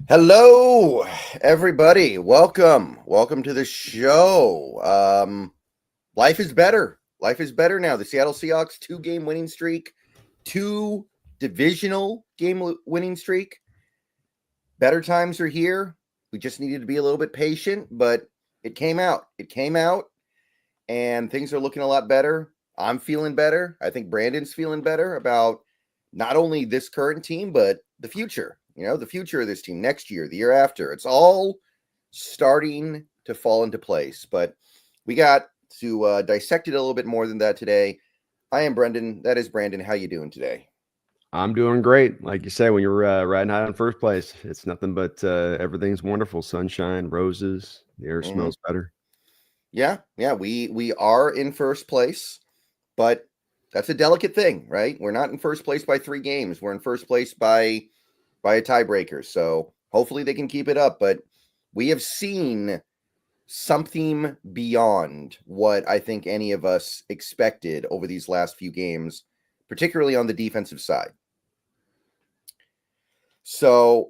Hello, everybody. Welcome to the show. Life is better. Life is better now. The Seattle Seahawks 2-game winning streak, 2 divisional game winning streak. Better times are here. We just needed to be a little bit patient, but it came out. And things are looking a lot better. I'm feeling better. I think Brandon's feeling better about not only this current team, but the future. The future of this team next year, the year after. It's all starting to fall into place. But we got to dissect it a little bit more than that today. I am Brendan. That is Brandon. How you doing today? I'm doing great. Like you said, when you're riding high in first place, it's nothing but everything's wonderful. Sunshine, roses, the air smells better. Yeah. We are in first place, but that's a delicate thing, right? We're not in first place by 3 games. We're in first place by a tiebreaker. So hopefully they can keep it up. But we have seen something beyond what I think any of us expected over these last few games, particularly on the defensive side. So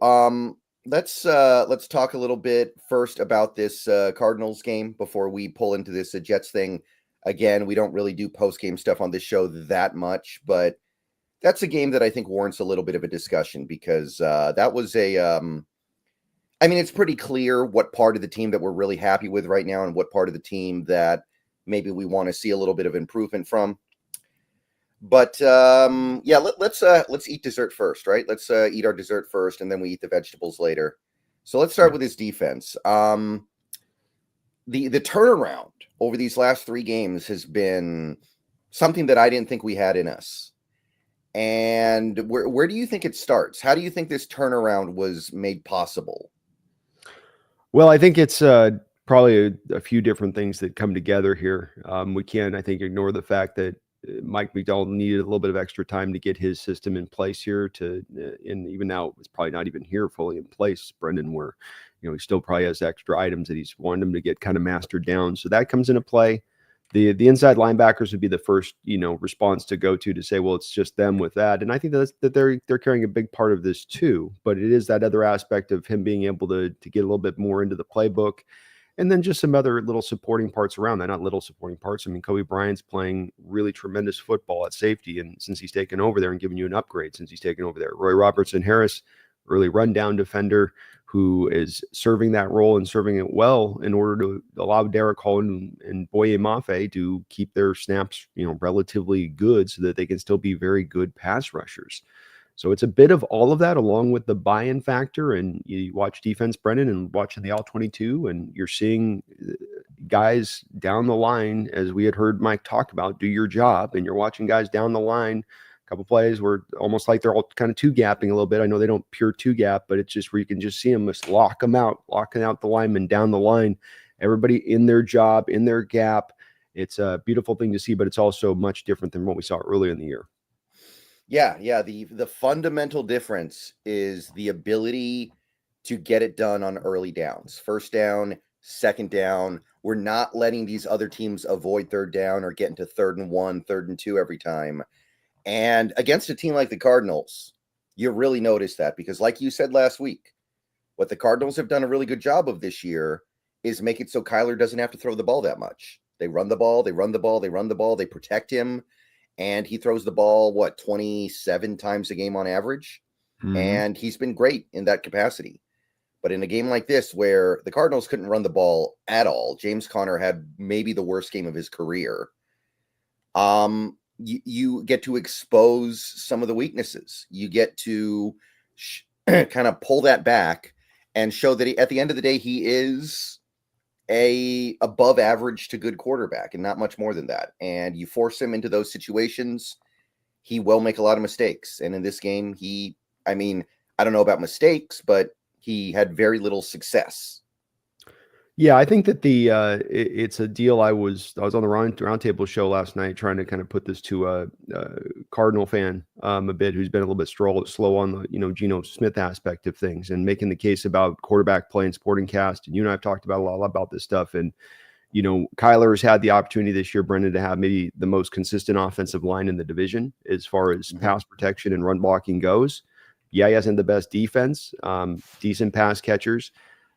let's talk a little bit first about this Cardinals game before we pull into this Jets thing. Again, we don't really do post-game stuff on this show that much, but that's a game that I think warrants a little bit of a discussion because that was it's pretty clear what part of the team that we're really happy with right now and what part of the team that maybe we want to see a little bit of improvement from. But let's eat dessert first, right? Let's eat our dessert first, and then we eat the vegetables later. So let's start with his defense. The turnaround over these last 3 games has been something that I didn't think we had in us. And where do you think it starts? How do you think this turnaround was made possible? Well, I think it's probably a few different things that come together here. We can't, I think, ignore the fact that Mike McDonald needed a little bit of extra time to get his system in place here and even now it's probably not even here fully in place, Brendan, where, he still probably has extra items that he's wanted him to get kind of mastered down. So that comes into play. The inside linebackers would be the first, response to go to say, well, it's just them with that. And I think that they're carrying a big part of this too, but it is that other aspect of him being able to get a little bit more into the playbook. And then just some other little supporting parts around that, not little supporting parts. I mean, Kobe Bryant's playing really tremendous football at safety. And since he's taken over there and given you an upgrade, since he's taken over there, Roy Robertson-Harris, early rundown defender who is serving that role and serving it well in order to allow Derek Hall and Boye Mafe to keep their snaps, relatively good so that they can still be very good pass rushers. So it's a bit of all of that along with the buy-in factor. And you watch defense, Brendan, and watching the All-22, and you're seeing guys down the line, as we had heard Mike talk about, do your job. And you're watching guys down the line, a couple plays where almost like they're all kind of two-gapping a little bit. I know they don't pure two-gap, but it's just where you can just see them just locking out the linemen down the line. Everybody in their job, in their gap. It's a beautiful thing to see, but it's also much different than what we saw earlier in the year. Yeah. The fundamental difference is the ability to get it done on early downs. First down, second down. We're not letting these other teams avoid third down or get into 3rd and 1, 3rd and 2 every time. And against a team like the Cardinals, you really notice that because like you said last week, what the Cardinals have done a really good job of this year is make it so Kyler doesn't have to throw the ball that much. They run the ball, they protect him. And he throws the ball, 27 times a game on average? Mm-hmm. And he's been great in that capacity. But in a game like this, where the Cardinals couldn't run the ball at all, James Conner had maybe the worst game of his career. You get to expose some of the weaknesses. You get to kind of pull that back and show that at the end of the day, he is a above average to good quarterback and not much more than that. And you force him into those situations, he will make a lot of mistakes. And in this game, I don't know about mistakes, but he had very little success. Yeah, I think that it's a deal. I was on the roundtable show last night trying to kind of put this to a Cardinal fan a bit who's been a little bit slow on the Geno Smith aspect of things and making the case about quarterback play and supporting cast. And you and I have talked about a lot about this stuff. And Kyler has had the opportunity this year, Brendan, to have maybe the most consistent offensive line in the division as far as pass protection and run blocking goes. Yeah, he hasn't the best defense, decent pass catchers,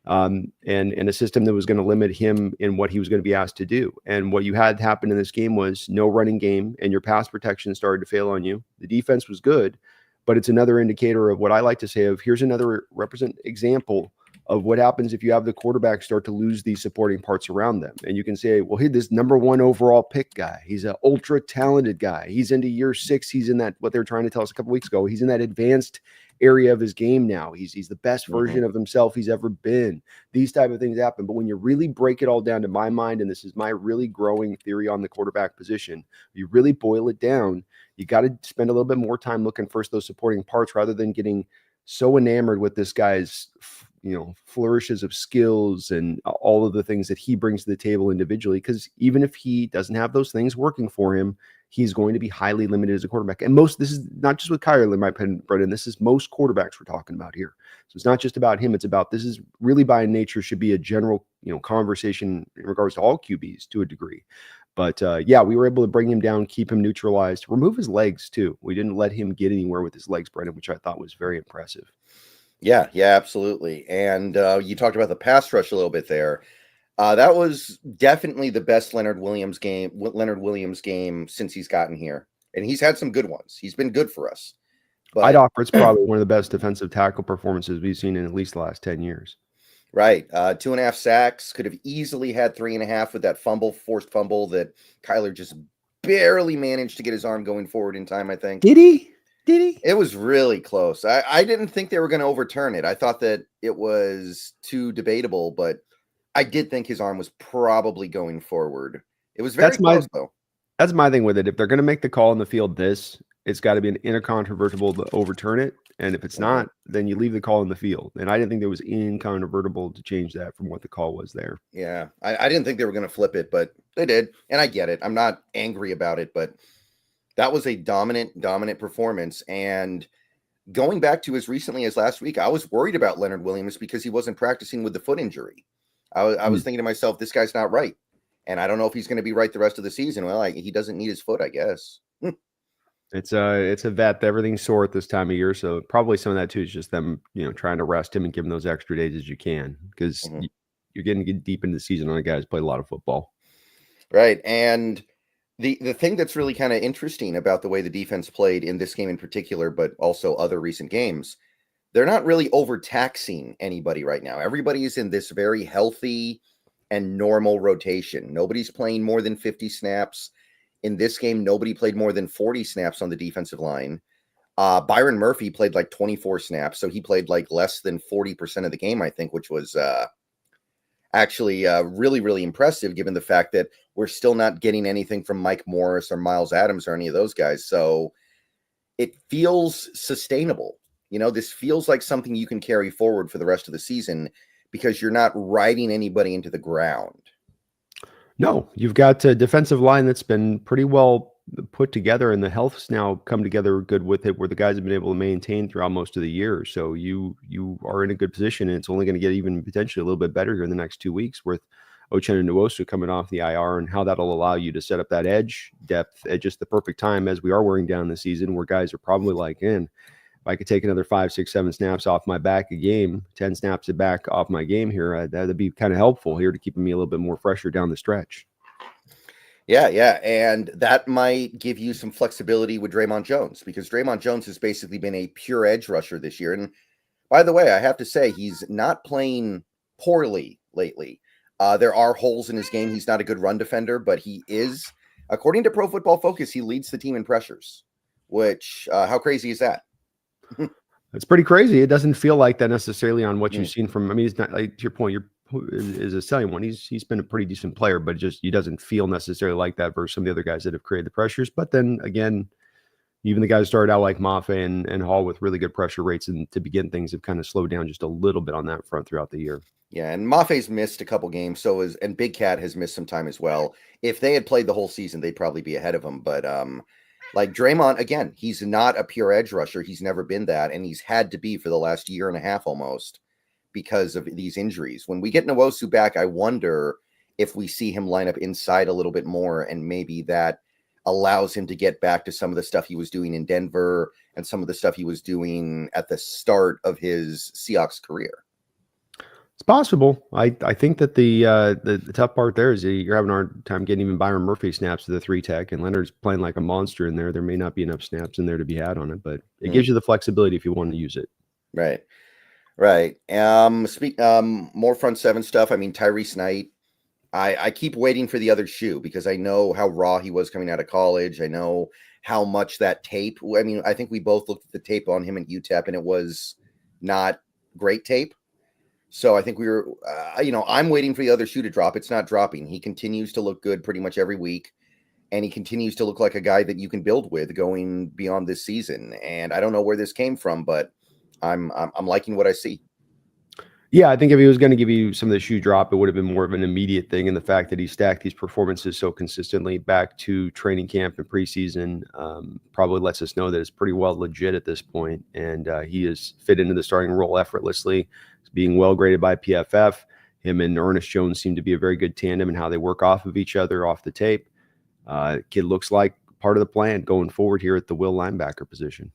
and a system that was going to limit him in what he was going to be asked to do. And what you had happen in this game was no running game, and your pass protection started to fail on you. The defense was good, but it's another indicator of what I like to say of here's another represent example of what happens if you have the quarterback start to lose these supporting parts around them. And you can say, well, hey, this number 1 overall pick guy, he's an ultra talented guy. He's into year 6. He's in that, what they were trying to tell us a couple weeks ago, he's in that advanced area of his game now. He's the best version of himself he's ever been. These type of things happen. But when you really break it all down, to my mind, and this is my really growing theory on the quarterback position, you really boil it down, you got to spend a little bit more time looking first those supporting parts rather than getting so enamored with this guy's flourishes of skills and all of the things that he brings to the table individually. Because even if he doesn't have those things working for him, he's going to be highly limited as a quarterback. And this is not just with Kyler, in my opinion, Brendan. This is most quarterbacks we're talking about here. So it's not just about him. It's about, this is really by nature should be a general, conversation in regards to all QBs to a degree. But yeah, we were able to bring him down, keep him neutralized, remove his legs too. We didn't let him get anywhere with his legs, Brendan, which I thought was very impressive. Yeah, absolutely. And you talked about the pass rush a little bit there. That was definitely the best Leonard Williams game since he's gotten here. And he's had some good ones. He's been good for us. But I'd offer it's probably one of the best defensive tackle performances we've seen in at least the last 10 years. Right. 2.5 sacks, could have easily had 3.5 with that forced fumble that Kyler just barely managed to get his arm going forward in time, I think. Did he? It was really close. I didn't think they were going to overturn it. I thought that it was too debatable, but I did think his arm was probably going forward. It was very close, though. That's my thing with it. If they're going to make the call in the field, it's got to be an incontrovertible to overturn it. And if it's not, then you leave the call in the field. And I didn't think there was incontrovertible to change that from what the call was there. Yeah, I didn't think they were going to flip it, but they did. And I get it. I'm not angry about it, but that was a dominant performance. And going back to as recently as last week, I was worried about Leonard Williams because he wasn't practicing with the foot injury. I was thinking to myself, this guy's not right. And I don't know if he's going to be right the rest of the season. Well, he doesn't need his foot, I guess. It's a vet. Everything's sore at this time of year. So probably some of that too is just them, trying to rest him and give him those extra days as you can, because you're getting deep into the season on a guy who's played a lot of football. Right. And the thing that's really kind of interesting about the way the defense played in this game in particular, but also other recent games, they're not really overtaxing anybody right now. Everybody is in this very healthy and normal rotation. Nobody's playing more than 50 snaps. In this game, nobody played more than 40 snaps on the defensive line. Byron Murphy played like 24 snaps, so he played like less than 40% of the game, I think, which was actually really, really impressive given the fact that we're still not getting anything from Mike Morris or Miles Adams or any of those guys. So it feels sustainable. This feels like something you can carry forward for the rest of the season because you're not riding anybody into the ground. No, you've got a defensive line that's been pretty well put together, and the health's now come together good with it, where the guys have been able to maintain throughout most of the year. So you are in a good position, and it's only going to get even potentially a little bit better here in the next 2 weeks with Uchenna Nwosu coming off the IR, and how that'll allow you to set up that edge depth at just the perfect time as we are wearing down the season, where guys are probably like, if I could take another 5, 6, 7 snaps off my back a game, 10 snaps back off my game here, that'd be kind of helpful here to keeping me a little bit more fresher down the stretch. Yeah. And that might give you some flexibility with Draymond Jones, because Draymond Jones has basically been a pure edge rusher this year. And by the way, I have to say, he's not playing poorly lately. There are holes in his game. He's not a good run defender, but he is, according to Pro Football Focus, he leads the team in pressures, which how crazy is that? It's pretty crazy. It doesn't feel like that necessarily on what you've seen from. I mean, it's not like, to your point. Is a selling one. He's been a pretty decent player, but he doesn't feel necessarily like that versus some of the other guys that have created the pressures. But then again, even the guys started out like Mafe and Hall with really good pressure rates, and to begin things have kind of slowed down just a little bit on that front throughout the year. Yeah, and Mafe's missed a couple games, and Big Cat has missed some time as well. If they had played the whole season, they'd probably be ahead of him. But like Draymond, again, he's not a pure edge rusher. He's never been that, and he's had to be for the last year and a half almost, because of these injuries. When we get Nwosu back, I wonder if we see him line up inside a little bit more, and maybe that allows him to get back to some of the stuff he was doing in Denver and some of the stuff he was doing at the start of his Seahawks career. It's possible. I think that the tough part there is you're having a hard time getting even Byron Murphy snaps to the 3 tech, and Leonard's playing like a monster in there. There may not be enough snaps in there to be had on it, but it gives you the flexibility if you want to use it. Right. More front seven stuff. I mean, Tyrese Knight, I keep waiting for the other shoe because I know how raw he was coming out of college. I know how much that tape. I mean, I think we both looked at the tape on him at UTEP, and it was not great tape. So I think we were, I'm waiting for the other shoe to drop. It's not dropping. He continues to look good pretty much every week, and he continues to look like a guy that you can build with going beyond this season. And I don't know where this came from, but I'm liking what I see. Yeah, I think if he was going to give you some of the shoe drop, it would have been more of an immediate thing. And the fact that he stacked these performances so consistently back to training camp and preseason probably lets us know that it's pretty well legit at this point. And he is fit into the starting role effortlessly. He's being well graded by PFF. Him and Ernest Jones seem to be a very good tandem in how they work off of each other off the tape. Kid looks like part of the plan going forward here at the will linebacker position.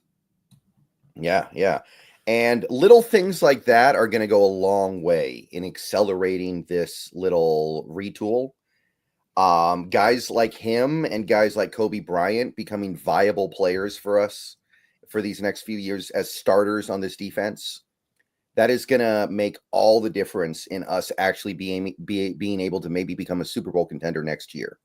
Yeah. And little things like that are going to go a long way in accelerating this little retool. Guys like him and guys like Kobe Bryant becoming viable players for us for these next few years as starters on this defense. That is going to make all the difference in us actually being able to maybe become a Super Bowl contender next year.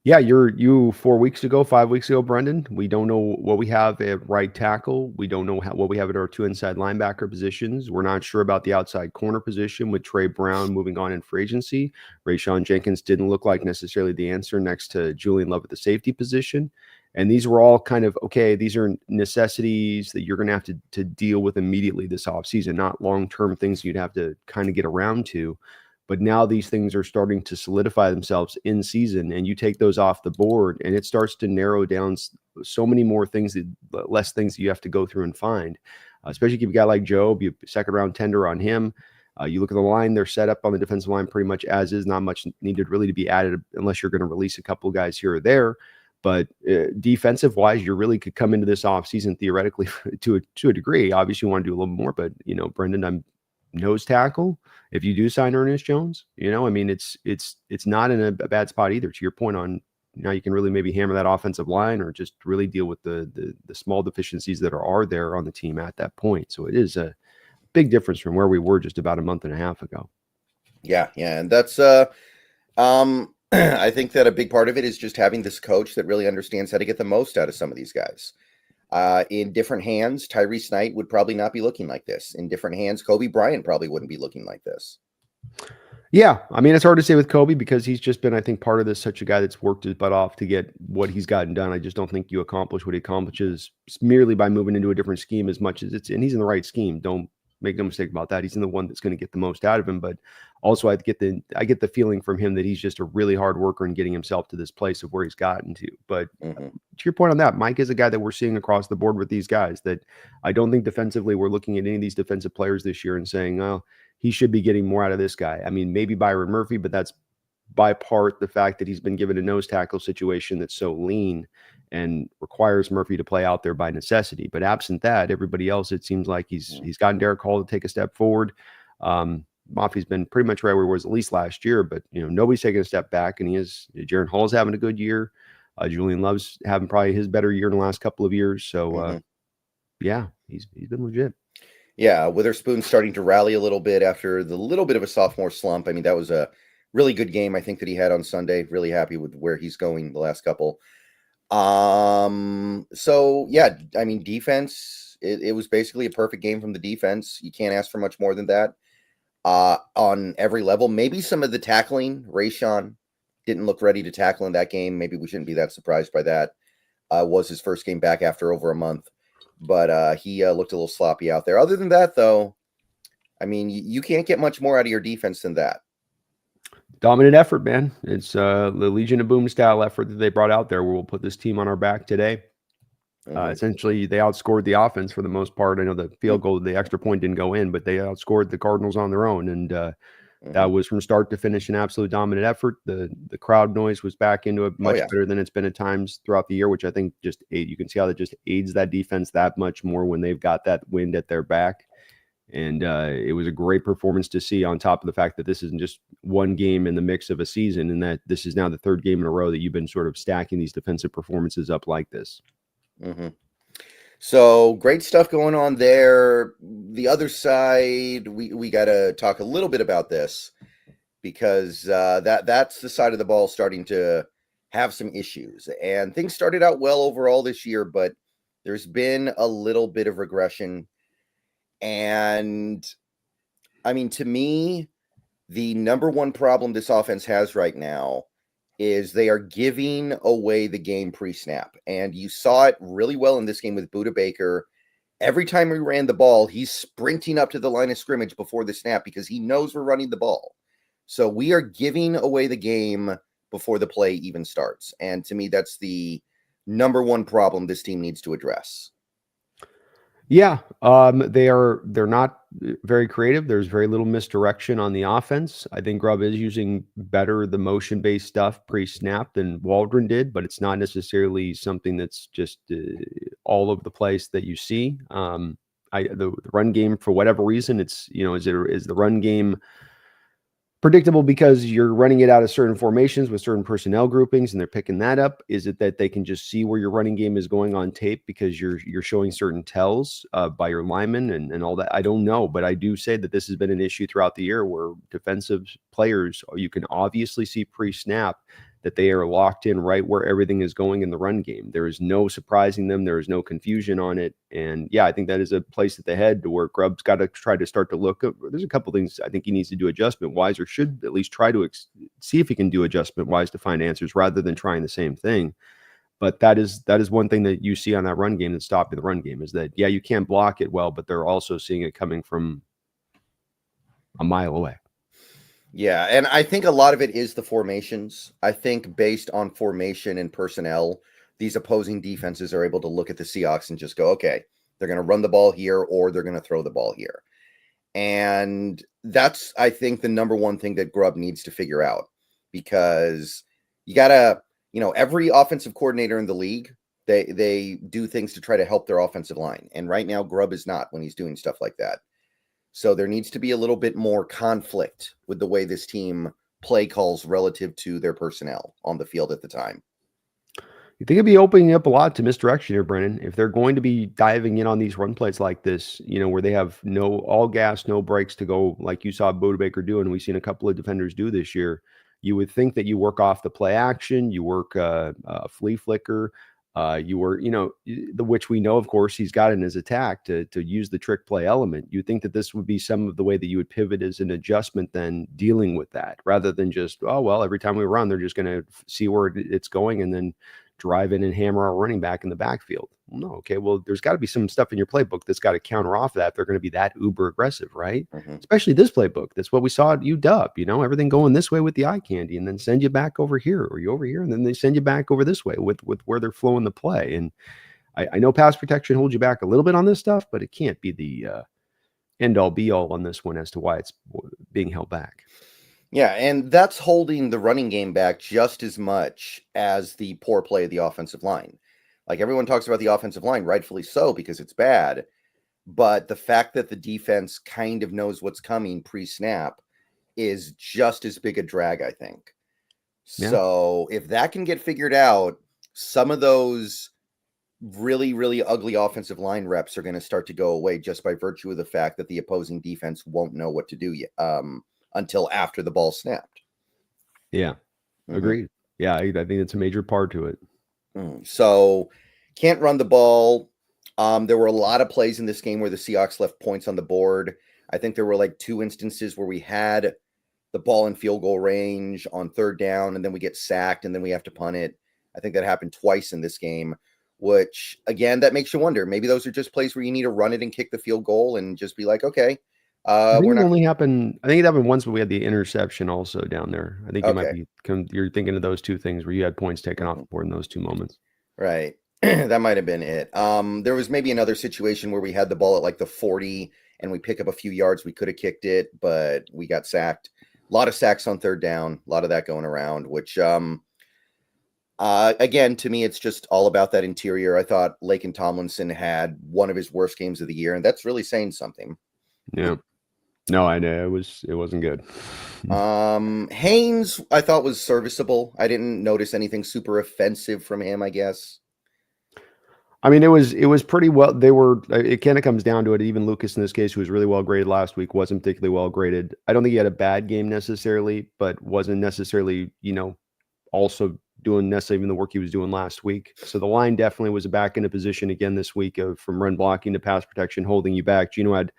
Yeah, you 4 weeks ago, 5 weeks ago, Brendan. We don't know what we have at right tackle. We don't know what we have at our 2 inside linebacker positions. We're not sure about the outside corner position with Trey Brown moving on in free agency. Rayshawn Jenkins didn't look like necessarily the answer next to Julian Love at the safety position. And these were all kind of, okay, these are necessities that you're going to have to deal with immediately this offseason, not long-term things you'd have to kind of get around to. But now these things are starting to solidify themselves in season, and you take those off the board, and it starts to narrow down so many more things, less things you have to go through and find. Especially if you have a guy like Job, you second round tender on him. You look at the line; they're set up on the defensive line pretty much as is. Not much needed really to be added unless you're going to release a couple of guys here or there. But defensive wise, you really could come into this offseason theoretically to a degree. Obviously, you want to do a little more, but Brendan, I'm nose tackle. If you do sign Ernest Jones, it's not in a bad spot either. To your point on now, you can really maybe hammer that offensive line or just really deal with the small deficiencies that are there on the team at that point. So it is a big difference from where we were just about a month and a half ago. Yeah, and that's I think that a big part of it is just having this coach that really understands how to get the most out of some of these guys. In different hands, Tyrese Knight would probably not be looking like this. In different hands, Kobe Bryant probably wouldn't be looking like this. Yeah, I mean, it's hard to say with Kobe because he's just been, I think, part of this, such a guy that's worked his butt off to get what he's gotten done. I just don't think you accomplish what he accomplishes merely by moving into a different scheme as much as and he's in the right scheme. Don't make no mistake about that. He's in the one that's going to get the most out of him. But also, I get the feeling from him that he's just a really hard worker in getting himself to this place of where he's gotten to. But to your point on that, Mike is a guy that we're seeing across the board with these guys that I don't think defensively we're looking at any of these defensive players this year and saying, oh, he should be getting more out of this guy. I mean, maybe Byron Murphy, but that's by part the fact that he's been given a nose tackle situation that's so lean and requires Murphy to play out there by necessity. But absent that, everybody else, it seems like he's gotten Derek Hall to take a step forward. Murphy's been pretty much right where he was at least last year, but nobody's taking a step back, and Jaron Hall's having a good year. Julian Love's having probably his better year in the last couple of years. So yeah, he's been legit. Yeah, Witherspoon's starting to rally a little bit after the little bit of a sophomore slump. I mean, that was a really good game, I think, that he had on Sunday. Really happy with where he's going the last couple. So yeah, I mean, defense, it was basically a perfect game from the defense. You can't ask for much more than that. On every level, maybe some of the tackling, Rayshawn didn't look ready to tackle in that game. Maybe we shouldn't be that surprised by that. Was his first game back after over a month, but he looked a little sloppy out there. Other than that, though, I mean, you can't get much more out of your defense than that. Dominant effort, man. It's the Legion of Boom style effort that they brought out there where we'll put this team on our back today. Essentially, they outscored the offense for the most part. I know the field goal, the extra point didn't go in, but they outscored the Cardinals on their own. And That was from start to finish an absolute dominant effort. The crowd noise was back into it much better than it's been at times throughout the year, which I think just you can see how that just aids that defense that much more when they've got that wind at their back. And it was a great performance to see, on top of the fact that this isn't just one game in the mix of a season, and that this is now the third game in a row that you've been sort of stacking these defensive performances up like this. So great stuff going on there. The other side, we got to talk a little bit about this, because that's the side of the ball starting to have some issues. And things started out well overall this year, but there's been a little bit of regression. And I mean, to me, the number one problem this offense has right now is they are giving away the game pre-snap. And you saw it really well in this game with Budda Baker. Every time we ran the ball, he's sprinting up to the line of scrimmage before the snap because he knows we're running the ball. So we are giving away the game before the play even starts. And to me, that's the number one problem this team needs to address. Yeah, they're not very creative. There's very little misdirection on the offense. I think Grubb is using better the motion-based stuff pre-snap than Waldron did, but it's not necessarily something that's just all over the place that you see. The run game, for whatever reason, it's is the run game predictable because you're running it out of certain formations with certain personnel groupings and they're picking that up? Is it that they can just see where your running game is going on tape because you're showing certain tells by your linemen and all that? I don't know, but I do say that this has been an issue throughout the year where defensive players, you can obviously see pre-snap that they are locked in right where everything is going in the run game. There is no surprising them. There is no confusion on it. And yeah, I think that is a place at the head to where Grubb's got to try to start to look at. There's a couple things I think he needs to do adjustment-wise, or should at least try to see if he can do adjustment-wise to find answers rather than trying the same thing. But that is one thing that you see on that run game that's stopping the run game, is that, yeah, you can't block it well, but they're also seeing it coming from a mile away. Yeah, and I think a lot of it is the formations. I think based on formation and personnel, these opposing defenses are able to look at the Seahawks and just go, okay, they're going to run the ball here or they're going to throw the ball here. And that's, I think, the number one thing that Grubb needs to figure out, because you got to, every offensive coordinator in the league, they do things to try to help their offensive line. And right now, Grubb is not when he's doing stuff like that. So there needs to be a little bit more conflict with the way this team play calls relative to their personnel on the field at the time. You think it'd be opening up a lot to misdirection here, Brennan, if they're going to be diving in on these run plays like this, where they have all gas, no brakes to go, like you saw Budda Baker do, and we've seen a couple of defenders do this year. You would think that you work off the play action, you work a flea flicker, which we know, of course, he's got in his attack to use the trick play element. You think that this would be some of the way that you would pivot as an adjustment then dealing with that, rather than just, oh, well, every time we run, they're just going to see where it's going and then drive in and hammer our running back in the backfield. Well, no. Okay. Well, there's got to be some stuff in your playbook that's got to counter off that. They're going to be that uber aggressive, right? Mm-hmm. Especially this playbook. That's what we saw at UW, everything going this way with the eye candy and then send you back over here, or you over here. And then they send you back over this way with where they're flowing the play. And I know pass protection holds you back a little bit on this stuff, but it can't be the end all be all on this one as to why it's being held back. Yeah, and that's holding the running game back just as much as the poor play of the offensive line. Like, everyone talks about the offensive line, rightfully so, because it's bad. But the fact that the defense kind of knows what's coming pre-snap is just as big a drag, I think. Yeah. So if that can get figured out, some of those really, really ugly offensive line reps are going to start to go away just by virtue of the fact that the opposing defense won't know what to do yet. Until after the ball snapped. Yeah, agreed. Yeah, I think it's a major part to it. So can't run the ball. There were a lot of plays in this game where the Seahawks left points on the board. I think there were like 2 instances where we had the ball in field goal range on third down, and then we get sacked, and then we have to punt it. I think that happened twice in this game, which, again, that makes you wonder. Maybe those are just plays where you need to run it and kick the field goal and just be like, okay, I think it happened once, but we had the interception also down there. I think it might be you're thinking of those 2 things where you had points taken off the board in those 2 moments. Right. That might have been it. There was maybe another situation where we had the ball at like the 40 and we pick up a few yards. We could have kicked it, but we got sacked. A lot of sacks on third down, a lot of that going around, which again, to me, it's just all about that interior. I thought Laken Tomlinson had one of his worst games of the year, and that's really saying something. Yeah. No, I know it wasn't good. Haynes, I thought was serviceable. I didn't notice anything super offensive from him, I guess. I mean, it was pretty well. They were. It kind of comes down to it. Even Lucas, in this case, who was really well graded last week, wasn't particularly well graded. I don't think he had a bad game necessarily, but wasn't necessarily, also doing necessarily even the work he was doing last week. So the line definitely was back in a position again this week of from run blocking to pass protection, holding you back. Geno had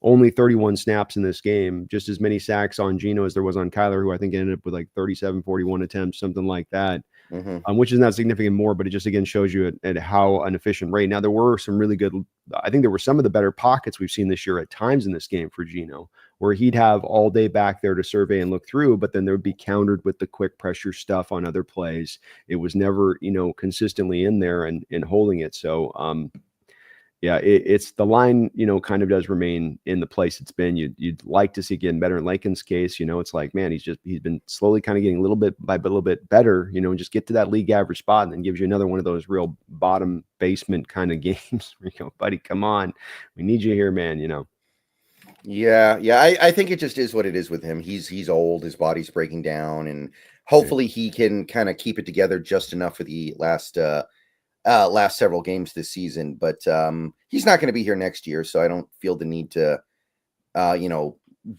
only 31 snaps in this game, just as many sacks on Geno as there was on Kyler, who I think ended up with like 37, 41 attempts, something like that. Which is not significant more, but it just again shows you at how an efficient rate. Now, there were some really good, I think there were some of the better pockets we've seen this year at times in this game for Geno, where he'd have all day back there to survey and look through, but then there would be countered with the quick pressure stuff on other plays. It was never, consistently in there and holding it. So, yeah, it's the line, kind of does remain in the place it's been. You'd like to see it getting better. In Laken's case, it's like, man, he's been slowly kind of getting a little bit by a little bit better, and just get to that league average spot and then gives you another one of those real bottom basement kind of games where buddy, come on, we need you here, man, Yeah. I think it just is what it is with him. He's old, his body's breaking down, and hopefully he can kind of keep it together just enough for the last several games this season, but he's not going to be here next year, so I don't feel the need to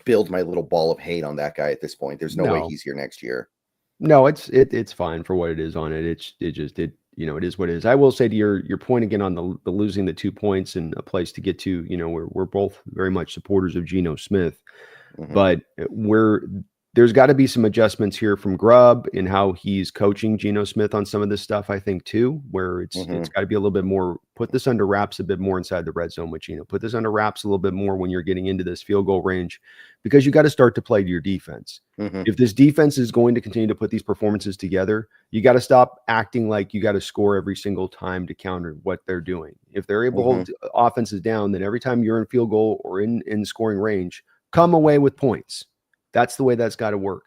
build my little ball of hate on that guy at this point. There's no way he's here next year. No, it's fine for what it is on it. It is what it is. I will say to your point again on the losing the 2 points and a place to get to, we're both very much supporters of Geno Smith, but there's got to be some adjustments here from Grubb in how he's coaching Geno Smith on some of this stuff, I think, too, where it's got to be a little bit more, put this under wraps a bit more inside the red zone with Geno. Put this under wraps a little bit more when you're getting into this field goal range, because you got to start to play to your defense. If this defense is going to continue to put these performances together, you got to stop acting like you got to score every single time to counter what they're doing. If they're able to hold offenses down, then every time you're in field goal or in scoring range, come away with points. That's the way that's got to work,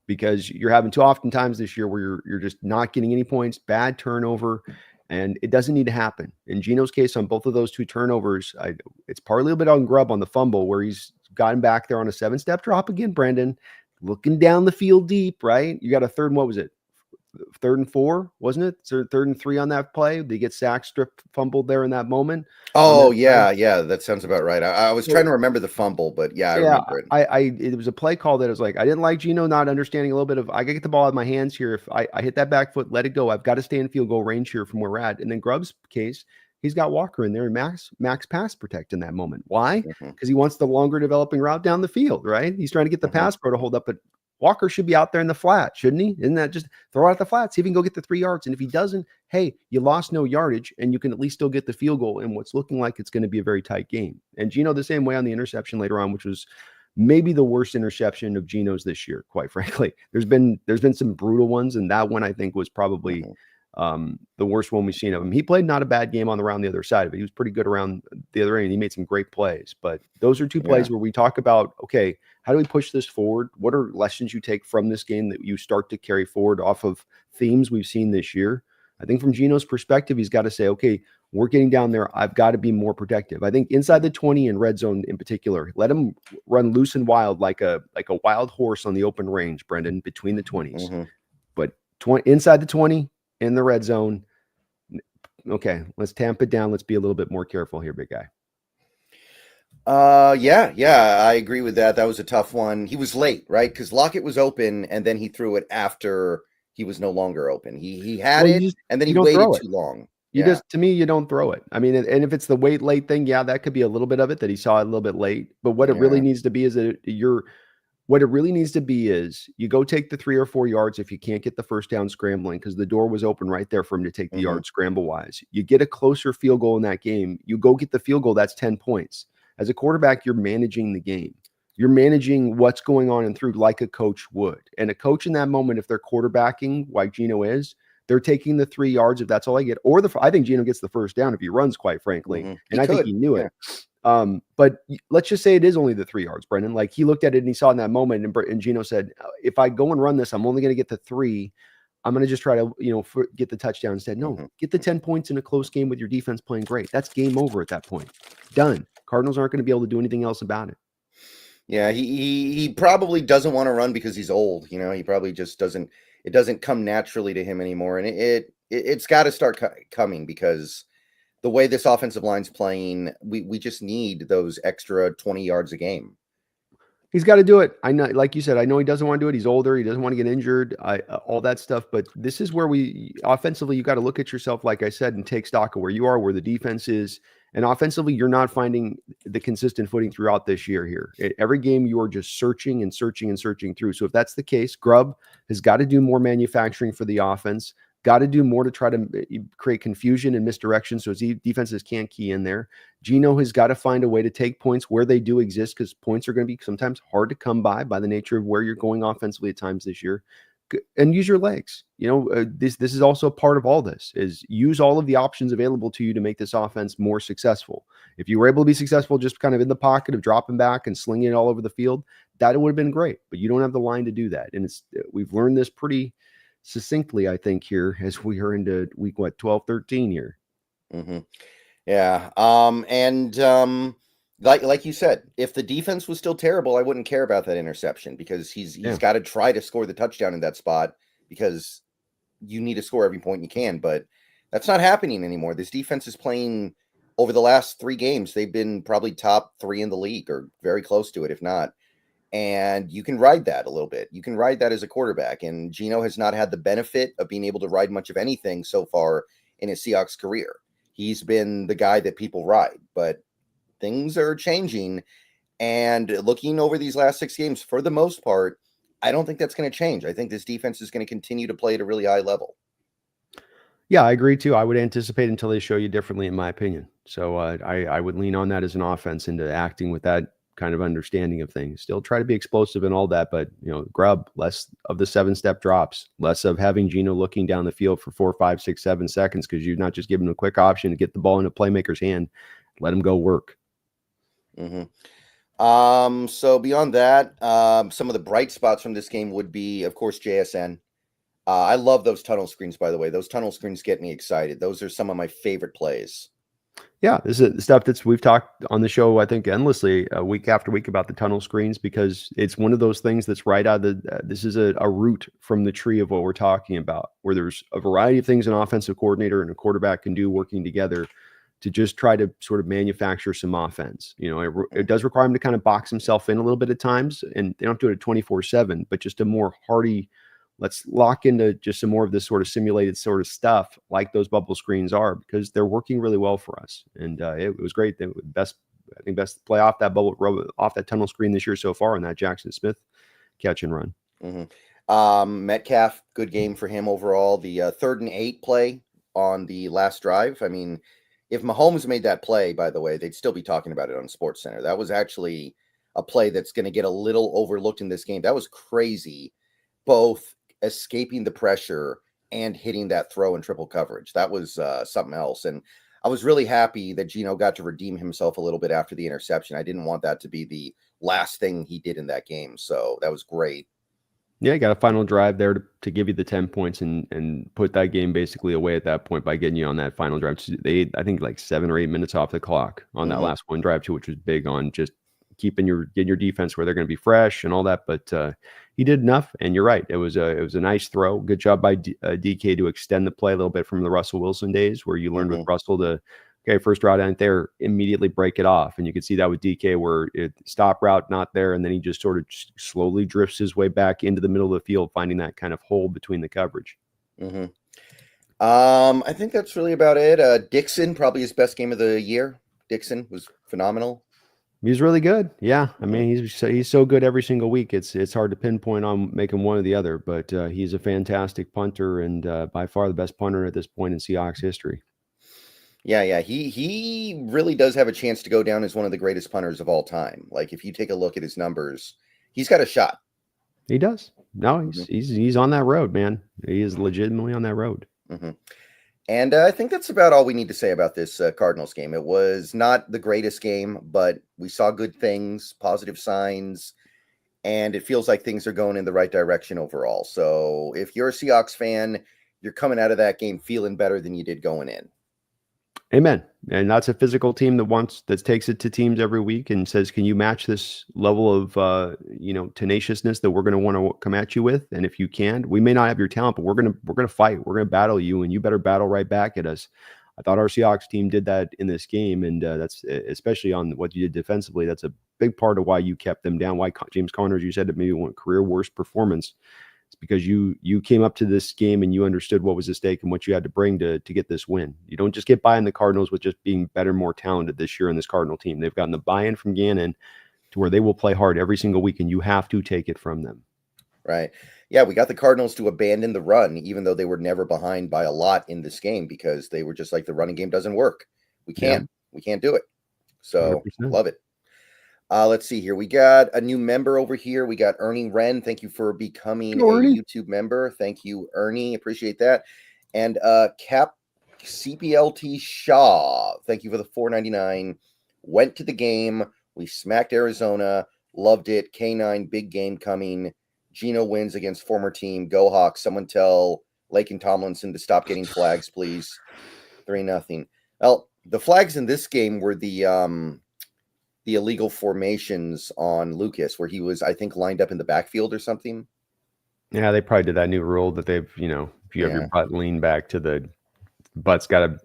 because you're having too often times this year where you're just not getting any points, bad turnover, and it doesn't need to happen. In Geno's case, on both of those two turnovers, it's partly a bit on Grubb on the fumble where he's gotten back there on a 7-step drop again, Brendan, looking down the field deep, right? You got a third, what was it? 3rd and 4, wasn't it? So 3rd and 3 on that play. They get sacked, stripped, fumbled there in that moment. Oh, yeah, that sounds about right. I was trying to remember the fumble, but I remember it. It was a play call that I was like, I didn't like Geno not understanding a little bit of, I got to get the ball out of my hands here. If I hit that back foot, let it go. I've got to stay in field goal range here from where we're at. And then Grubb's case, he's got Walker in there and max pass protect in that moment. Why? Because he wants the longer developing route down the field, right? He's trying to get the pass pro to hold up, but Walker should be out there in the flat, shouldn't he? Isn't that just throw out the flat, see if he can go get the 3 yards? And if he doesn't, hey, you lost no yardage, and you can at least still get the field goal in what's looking like it's going to be a very tight game. And Geno the same way on the interception later on, which was maybe the worst interception of Geno's this year, quite frankly. There's been some brutal ones, and that one I think was probably the worst one we've seen of him. He played not a bad game around the other side of it. He was pretty good around the other end. He made some great plays, but those are two plays where we talk about, okay, how do we push this forward? What are lessons you take from this game that you start to carry forward off of themes we've seen this year? I think from Geno's perspective, he's got to say, okay, we're getting down there. I've got to be more protective. I think inside the 20 and red zone in particular, let him run loose and wild like a wild horse on the open range, Brendan, between the 20s. But inside the 20, in the red zone, okay, let's tamp it down. Let's be a little bit more careful here, big guy. Yeah, I agree with that. That was a tough one. He was late, right? Because Lockett was open, and then he threw it after he was no longer open. He had it, and then he waited too long. To me, you don't throw it. I mean, and if it's the wait late thing, that could be a little bit of it that he saw it a little bit late. But what it really needs to be is what it really needs to be is you go take the 3 or 4 yards if you can't get the first down scrambling, because the door was open right there for him to take the yard scramble wise. You get a closer field goal in that game. You go get the field goal. That's 10 points. As a quarterback, you're managing the game. You're managing what's going on and through like a coach would. And a coach in that moment, if they're quarterbacking like Geno is, they're taking the 3 yards if that's all I get. Or I think Geno gets the first down if he runs, quite frankly. And I think he knew it. But let's just say it is only the 3 yards, Brendan. Like he looked at it and he saw in that moment, and Geno said, if I go and run this, I'm only going to get the 3. I'm going to just try to, get the touchdown instead. No, get the 10 points in a close game with your defense playing great. That's game over at that point. Done. Cardinals aren't going to be able to do anything else about it. Yeah, he probably doesn't want to run because he's old. He probably just doesn't. It doesn't come naturally to him anymore, and it's got to start coming because the way this offensive line's playing, we just need those extra 20 yards a game. He's got to do it. I know, like you said, I know he doesn't want to do it. He's older. He doesn't want to get injured. All that stuff. But this is where offensively, you got to look at yourself, like I said, and take stock of where you are, where the defense is. And offensively, you're not finding the consistent footing throughout this year here. Every game, you are just searching and searching and searching through. So if that's the case, Grubb has got to do more manufacturing for the offense. Got to do more to try to create confusion and misdirection so his defenses can't key in there. Geno has got to find a way to take points where they do exist because points are going to be sometimes hard to come by the nature of where you're going offensively at times this year. And use your legs. This is also a part of all this is use all of the options available to you to make this offense more successful. If you were able to be successful just kind of in the pocket of dropping back and slinging it all over the field, that would have been great. But you don't have the line to do that. And we've learned this pretty succinctly, I think, here as we are into week 12, 13 here. Yeah. Like you said, if the defense was still terrible, I wouldn't care about that interception because he's got to try to score the touchdown in that spot because you need to score every point you can. But that's not happening anymore. This defense is playing over the last 3 games. They've been probably top 3 in the league or very close to it, if not. And you can ride that a little bit. You can ride that as a quarterback. And Geno has not had the benefit of being able to ride much of anything so far in his Seahawks career. He's been the guy that people ride, but things are changing. And looking over these last 6 games, for the most part, I don't think that's going to change. I think this defense is going to continue to play at a really high level. Yeah, I agree too. I would anticipate until they show you differently, in my opinion. So I would lean on that as an offense into acting with that kind of understanding of things. Still try to be explosive and all that, but Grubb, less of the 7-step drops, less of having Geno looking down the field for 4, 5, 6, 7 seconds because you're not just giving him a quick option to get the ball in a playmaker's hand. Let him go work. So beyond that, some of the bright spots from this game would be, of course, JSN. I love those tunnel screens, by the way. Those tunnel screens get me excited. Those are some of my favorite plays. Yeah, this is the stuff we've talked on the show, I think, endlessly week after week about the tunnel screens because it's one of those things that's right out of this is a root from the tree of what we're talking about, where there's a variety of things an offensive coordinator and a quarterback can do working together to just try to sort of manufacture some offense. It does require him to kind of box himself in a little bit at times, and they don't do it 24/7, but just a more hearty, let's lock into just some more of this sort of simulated sort of stuff like those bubble screens are because they're working really well for us. And it was great. Best play off that off that tunnel screen this year so far on that Jackson Smith catch and run. Metcalf, good game for him overall. The 3rd and 8 play on the last drive. I mean, if Mahomes made that play, by the way, they'd still be talking about it on SportsCenter. That was actually a play that's going to get a little overlooked in this game. That was crazy, both escaping the pressure and hitting that throw in triple coverage. That was something else. And I was really happy that Geno got to redeem himself a little bit after the interception. I didn't want that to be the last thing he did in that game. So that was great. Yeah, you got a final drive there to give you the 10 points and put that game basically away at that point by getting you on that final drive. They, I think, like 7 or 8 minutes off the clock on that last one drive too, which was big on just getting your defense where they're going to be fresh and all that. But he did enough, and you're right. It was a nice throw. Good job by DK to extend the play a little bit from the Russell Wilson days, where you learned with Russell to first route out there, immediately break it off. And you could see that with DK where it stop route not there. And then he just sort of slowly drifts his way back into the middle of the field, finding that kind of hole between the coverage. I think that's really about it. Dixon, probably his best game of the year. Dixon was phenomenal. He's really good. Yeah. I mean, he's so good every single week. It's hard to pinpoint on making one or the other, but he's a fantastic punter and by far the best punter at this point in Seahawks history. Yeah. He really does have a chance to go down as one of the greatest punters of all time. Like if you take a look at his numbers, he's got a shot. He does. No, he's on that road, man. He is legitimately on that road. And I think that's about all we need to say about this Cardinals game. It was not the greatest game, but we saw good things, positive signs, and it feels like things are going in the right direction overall. So if you're a Seahawks fan, you're coming out of that game feeling better than you did going in. Amen. And that's a physical team that takes it to teams every week and says, "Can you match this level of tenaciousness that we're going to want to come at you with? And if you can, we may not have your talent, but we're gonna fight. We're gonna battle you, and you better battle right back at us." I thought our Seahawks team did that in this game, and that's especially on what you did defensively. That's a big part of why you kept them down. Why James Conner, as you said, it maybe went career worst performance. It's because you came up to this game and you understood what was at stake and what you had to bring to get this win. You don't just get by in the Cardinals with just being better, more talented this year in this Cardinal team. They've gotten the buy-in from Gannon to where they will play hard every single week, and you have to take it from them. Right. Yeah, we got the Cardinals to abandon the run, even though they were never behind by a lot in this game, because they were just like, the running game doesn't work. We can't do it. So 100%. love it. Let's see here. We got a new member over here. We got Ernie Wren. Thank you for becoming a YouTube member. Thank you, Ernie. Appreciate that. And Cap CPLT Shaw. Thank you for the $4.99. Went to the game. We smacked Arizona. Loved it. K9, big game coming. Geno wins against former team. Go Hawks. Someone tell Lake and Tomlinson to stop getting flags, please. 3-0. Well, the flags in this game were the illegal formations on Lucas, where he was, I think, lined up in the backfield or something. Yeah, they probably did that new rule that they've, if you have your butt lean back to the butt's got to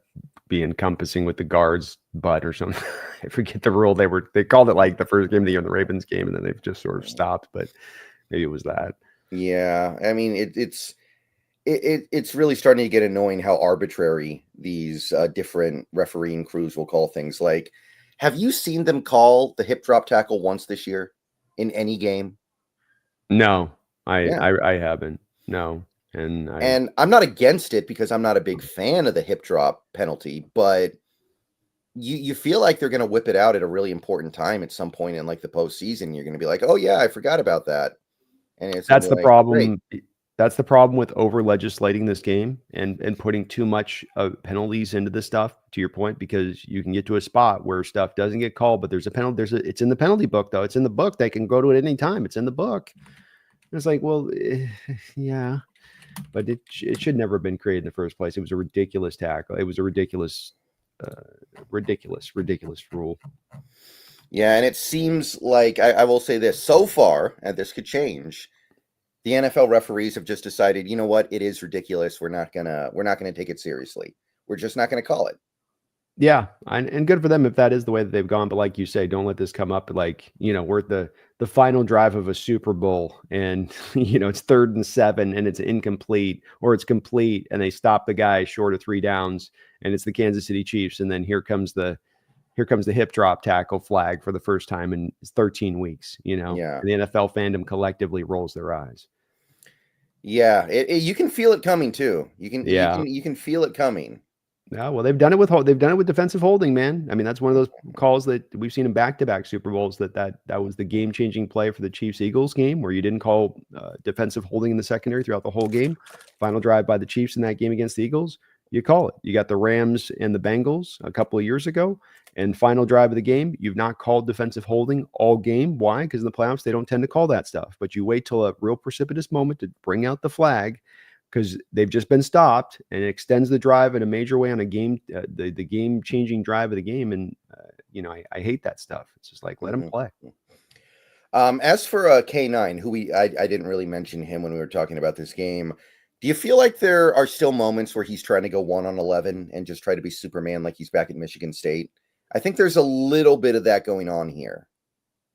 be encompassing with the guard's butt or something. I forget the rule. They called it like the first game of the year in the Ravens game, and then they've just sort of stopped, but maybe it was that. Yeah. I mean, it's really starting to get annoying how arbitrary these different refereeing crews will call things. Like, have you seen them call the hip drop tackle once this year in any game? No, I haven't. No. And I'm not against it because I'm not a big fan of the hip drop penalty, but you feel like they're going to whip it out at a really important time at some point in like the postseason. You're going to be like, oh yeah, I forgot about that. And that's the problem. Great. That's the problem with over legislating this game and putting too much penalties into this stuff, to your point, because you can get to a spot where stuff doesn't get called, but there's a penalty. It's in the penalty book, though. It's in the book. They can go to it any time. It's in the book. And it's like, well, yeah, but it should never have been created in the first place. It was a ridiculous tackle. It was a ridiculous rule. Yeah, and it seems like I will say this so far, and this could change. The NFL referees have just decided, you know what? It is ridiculous. We're not gonna take it seriously. We're just not gonna call it. Yeah, and good for them if that is the way that they've gone. But like you say, don't let this come up like, we're at the final drive of a Super Bowl and, it's 3rd and 7 and it's incomplete or it's complete and they stop the guy short of 3 downs and it's the Kansas City Chiefs. And then here comes the hip drop tackle flag for the first time in 13 weeks, Yeah. And the NFL fandom collectively rolls their eyes. Yeah, you can feel it coming too. You can feel it coming. Yeah, well, they've done it with defensive holding, man. I mean, that's one of those calls that we've seen in back-to-back Super Bowls that was the game-changing play for the Chiefs-Eagles game, where you didn't call defensive holding in the secondary throughout the whole game. Final drive by the Chiefs in that game against the Eagles, you call it. You got the Rams and the Bengals a couple of years ago, and final drive of the game, you've not called defensive holding all game. Why? Because in the playoffs, they don't tend to call that stuff. But you wait till a real precipitous moment to bring out the flag, because they've just been stopped, and it extends the drive in a major way on a game, the game-changing drive of the game. And, I hate that stuff. It's just like, let them play. As for K9, who I didn't really mention him when we were talking about this game. Do you feel like there are still moments where he's trying to go 1-on-11 and just try to be Superman like he's back at Michigan State? I think there's a little bit of that going on here.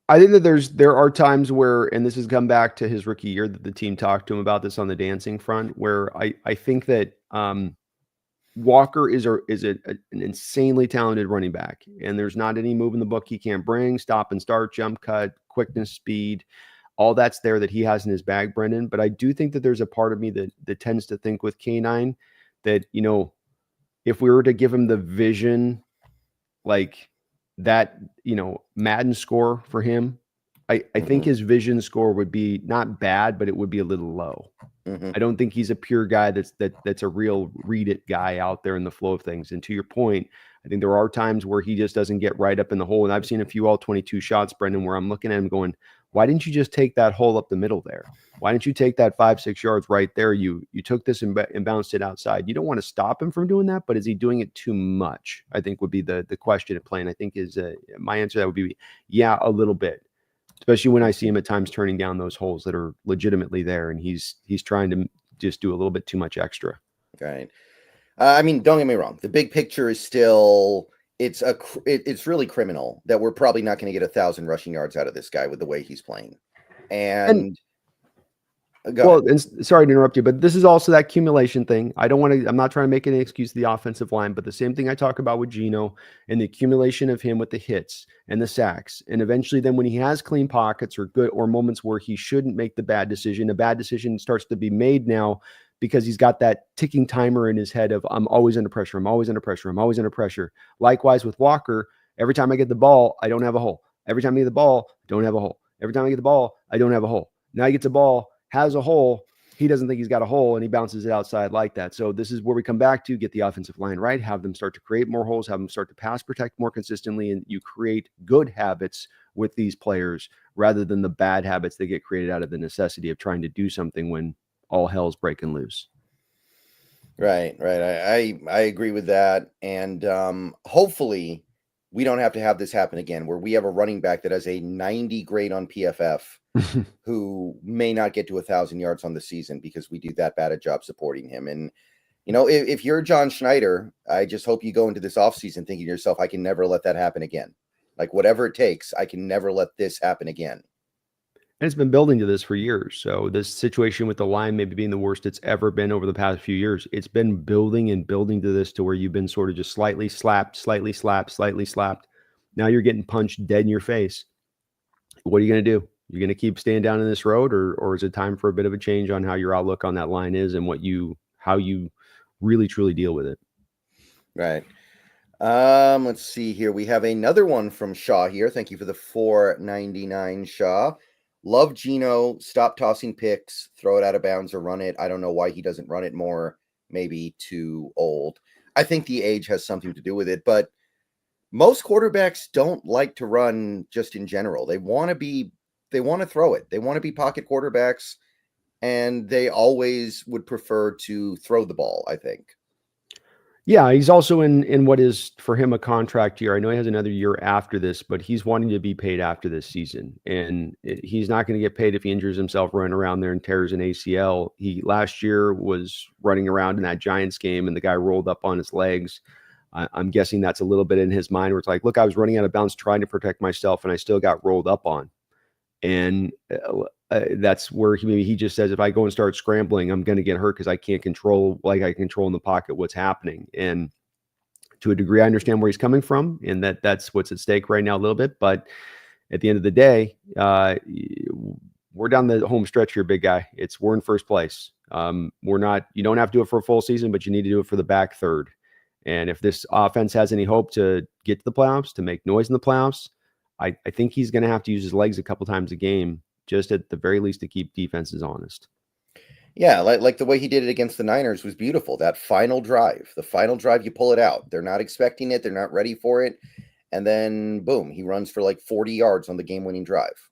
I think that there are times where, and this has come back to his rookie year, that the team talked to him about this on the dancing front, where I think that Walker is an insanely talented running back, and there's not any move in the book he can't bring. Stop and start, jump cut, quickness, speed, all that's there that he has in his bag, Brendan. But I do think that there's a part of me that tends to think with K9 that, if we were to give him the vision, like that, Madden score for him, I think his vision score would be not bad, but it would be a little low. Mm-hmm. I don't think he's a pure guy that's a real read it guy out there in the flow of things. And to your point, I think there are times where he just doesn't get right up in the hole. And I've seen a few all 22 shots, Brendan, where I'm looking at him going, why didn't you just take that hole up the middle there? Why didn't you take that 5-6 yards right there? You took this and bounced it outside. You don't want to stop him from doing that, but is he doing it too much? I think would be the question at play. And I think is my answer to that would be, yeah, a little bit. Especially when I see him at times turning down those holes that are legitimately there, and he's trying to just do a little bit too much extra. Right. I mean, don't get me wrong. The big picture is still it's really criminal that we're probably not going to get 1,000 rushing yards out of this guy with the way he's playing. And and sorry to interrupt you, but this is also that accumulation thing. I'm not trying to make any excuse to the offensive line, but the same thing I talk about with Geno and the accumulation of him with the hits and the sacks. And eventually then when he has clean pockets or moments where he shouldn't make the bad decision, a bad decision starts to be made now because he's got that ticking timer in his head of I'm always under pressure. I'm always under pressure. I'm always under pressure. Likewise with Walker, every time I get the ball, I don't have a hole. Every time I get the ball, I don't have a hole. Every time I get the ball, I don't have a hole. Now he gets a ball, has a hole. He doesn't think he's got a hole and he bounces it outside like that. So this is where we come back to get the offensive line right, have them start to create more holes, have them start to pass protect more consistently. And you create good habits with these players rather than the bad habits that get created out of the necessity of trying to do something when all hell's breaking loose. Right. I agree with that. And hopefully we don't have to have this happen again where we have a running back that has a 90 grade on PFF who may not get to 1,000 yards on the season because we do that bad a job supporting him. And, if you're John Schneider, I just hope you go into this offseason thinking to yourself, I can never let that happen again. Like whatever it takes, I can never let this happen again. And it's been building to this for years. So this situation with the line maybe being the worst it's ever been over the past few years, it's been building and building to this to where you've been sort of just slightly slapped. Now you're getting punched dead in your face. What are you going to do? You're going to keep staying down in this road or is it time for a bit of a change on how your outlook on that line is and how you really truly deal with it? Right. Let's see here. We have another one from Shaw here. Thank you for the $4.99, Shaw. Love Geno. Stop tossing picks. Throw it out of bounds or run it. I don't know why he doesn't run it more. Maybe too old. I think the age has something to do with it, but most quarterbacks don't like to run just in general. They want to throw it. They want to be pocket quarterbacks, and they always would prefer to throw the ball, I think. Yeah, he's also in what is for him a contract year. I know he has another year after this, but he's wanting to be paid after this season. And he's not going to get paid if he injures himself running around there and tears an ACL. He last year was running around in that Giants game and the guy rolled up on his legs. I'm guessing that's a little bit in his mind where it's like, look, I was running out of bounds trying to protect myself and I still got rolled up on. And that's where he just says, if I go and start scrambling, I'm going to get hurt because I can't control like I control in the pocket what's happening. And to a degree, I understand where he's coming from and that's what's at stake right now a little bit. But at the end of the day, we're down the home stretch here, big guy. We're in first place. You don't have to do it for a full season, but you need to do it for the back third. And if this offense has any hope to get to the playoffs, to make noise in the playoffs, I think he's going to have to use his legs a couple times a game, just at the very least to keep defenses honest. Yeah, like the way he did it against the Niners was beautiful. That final drive, you pull it out. They're not expecting it. They're not ready for it. And then, boom, he runs for like 40 yards on the game-winning drive.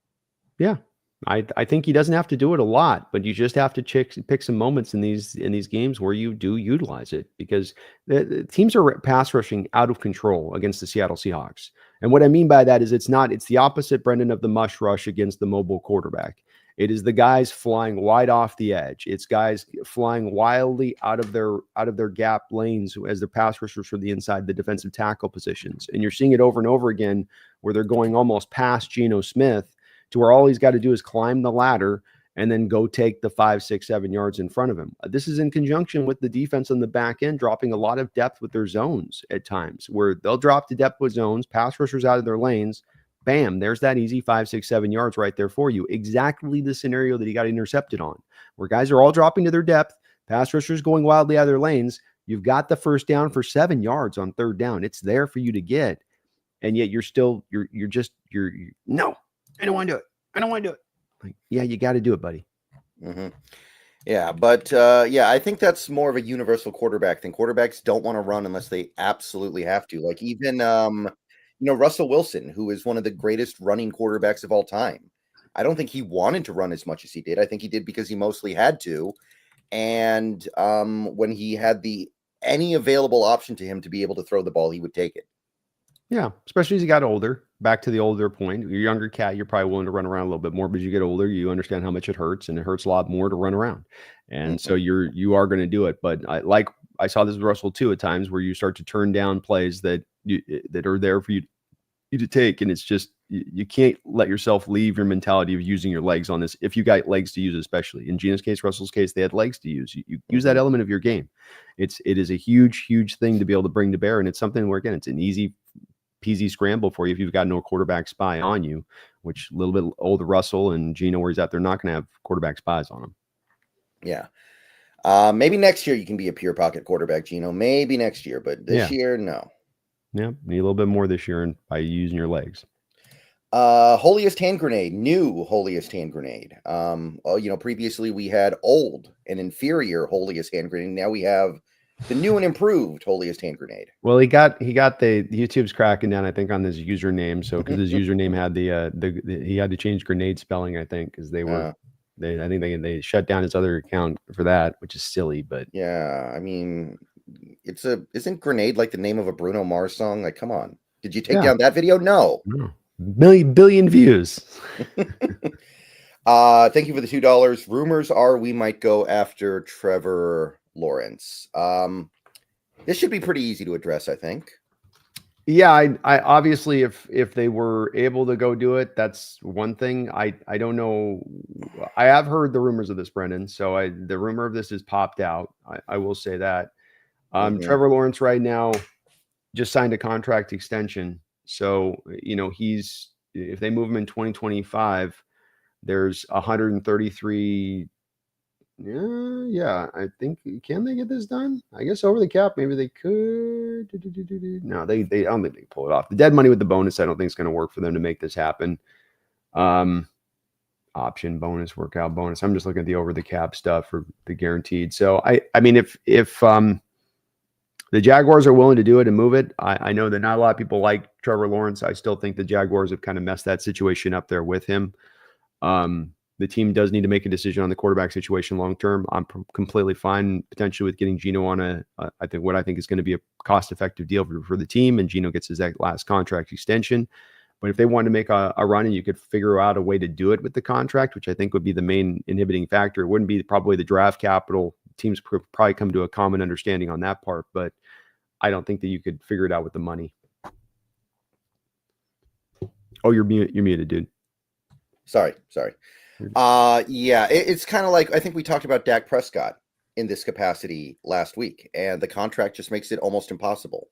Yeah, I think he doesn't have to do it a lot, but you just have to pick some moments in these games where you do utilize it because the teams are pass rushing out of control against the Seattle Seahawks. And what I mean by that is it's the opposite, Brendan, of the mush rush against the mobile quarterback. It is the guys flying wide off the edge. It's guys flying wildly out of their gap lanes as the pass rushers from the inside the defensive tackle positions. And you're seeing it over and over again where they're going almost past Geno Smith to where all he's got to do is climb the ladder and then go take the 5, 6, 7 yards in front of him. This is in conjunction with the defense on the back end, dropping a lot of depth with their zones at times where they'll drop the depth with zones, pass rushers out of their lanes. Bam, there's that easy 5, 6, 7 yards right there for you. Exactly the scenario that he got intercepted on, where guys are all dropping to their depth, pass rushers going wildly out of their lanes. You've got the first down for 7 yards on third down. It's there for you to get. And yet you're no, I don't want to do it. I don't want to do it. Like, yeah, you got to do it, buddy. Mm-hmm. Yeah, but yeah, I think that's more of a universal quarterback thing. Quarterbacks don't want to run unless they absolutely have to. Like even Russell Wilson, who is one of the greatest running quarterbacks of all time. I don't think he wanted to run as much as he did. I think he did because he mostly had to. And when he had any available option to him to be able to throw the ball, he would take it. Yeah, especially as you got older. Back to the older point, you're a younger cat, you're probably willing to run around a little bit more, but as you get older, you understand how much it hurts, and it hurts a lot more to run around. And so you are going to do it. But I saw this with Russell too at times where you start to turn down plays that are there for you to take, and it's just you can't let yourself leave your mentality of using your legs on this. If you got legs to use, especially in Geno's case, Russell's case, they had legs to use. You use that element of your game. It is a huge thing to be able to bring to bear, and it's something where again it's an easy peasy scramble for you if you've got no quarterback spy on you, which a little bit older Russell and Geno, where he's out there, not going to have quarterback spies on him. Yeah. Maybe next year you can be a pure pocket quarterback, Geno. Maybe next year, but this year, no. Yeah, need a little bit more this year by using your legs. Holiest hand grenade, new holiest hand grenade. Previously we had old and inferior holiest hand grenade. Now we have the new and improved holiest hand grenade. Well, he got the YouTube's cracking down, I think, on his username. So because his username had he had to change grenade spelling, I think, because I think they shut down his other account for that, which is silly. But yeah, I mean, isn't grenade like the name of a Bruno Mars song? Like, come on, did you take down that video? No. Billion views. Thank you for the $2. Rumors are we might go after Trevor Lawrence. This should be pretty easy to address, I think. Yeah, I obviously if they were able to go do it, that's one thing. I don't know. I have heard the rumors of this, Brendan. So the rumor of this has popped out. I will say that. Trevor Lawrence right now just signed a contract extension. So, if they move him in 2025, there's 133. Yeah, I think, can they get this done? I guess over the cap, maybe they could. No, they I don't think they can pull it off. The dead money with the bonus, I don't think it's going to work for them to make this happen. Option bonus, workout bonus. I'm just looking at the over the cap stuff for the guaranteed. So I mean, if the Jaguars are willing to do it and move it, I know that not a lot of people like Trevor Lawrence. I still think the Jaguars have kind of messed that situation up there with him. The team does need to make a decision on the quarterback situation long term. I'm completely fine potentially with getting Geno on I think is going to be a cost-effective deal for the team, and Geno gets his last contract extension. But if they want to make a run and you could figure out a way to do it with the contract, which I think would be the main inhibiting factor, it wouldn't be probably the draft capital. Teams could probably come to a common understanding on that part, but I don't think that you could figure it out with the money. Oh, you're muted, dude. Sorry. Yeah, it's kind of like, I think we talked about Dak Prescott in this capacity last week, and the contract just makes it almost impossible.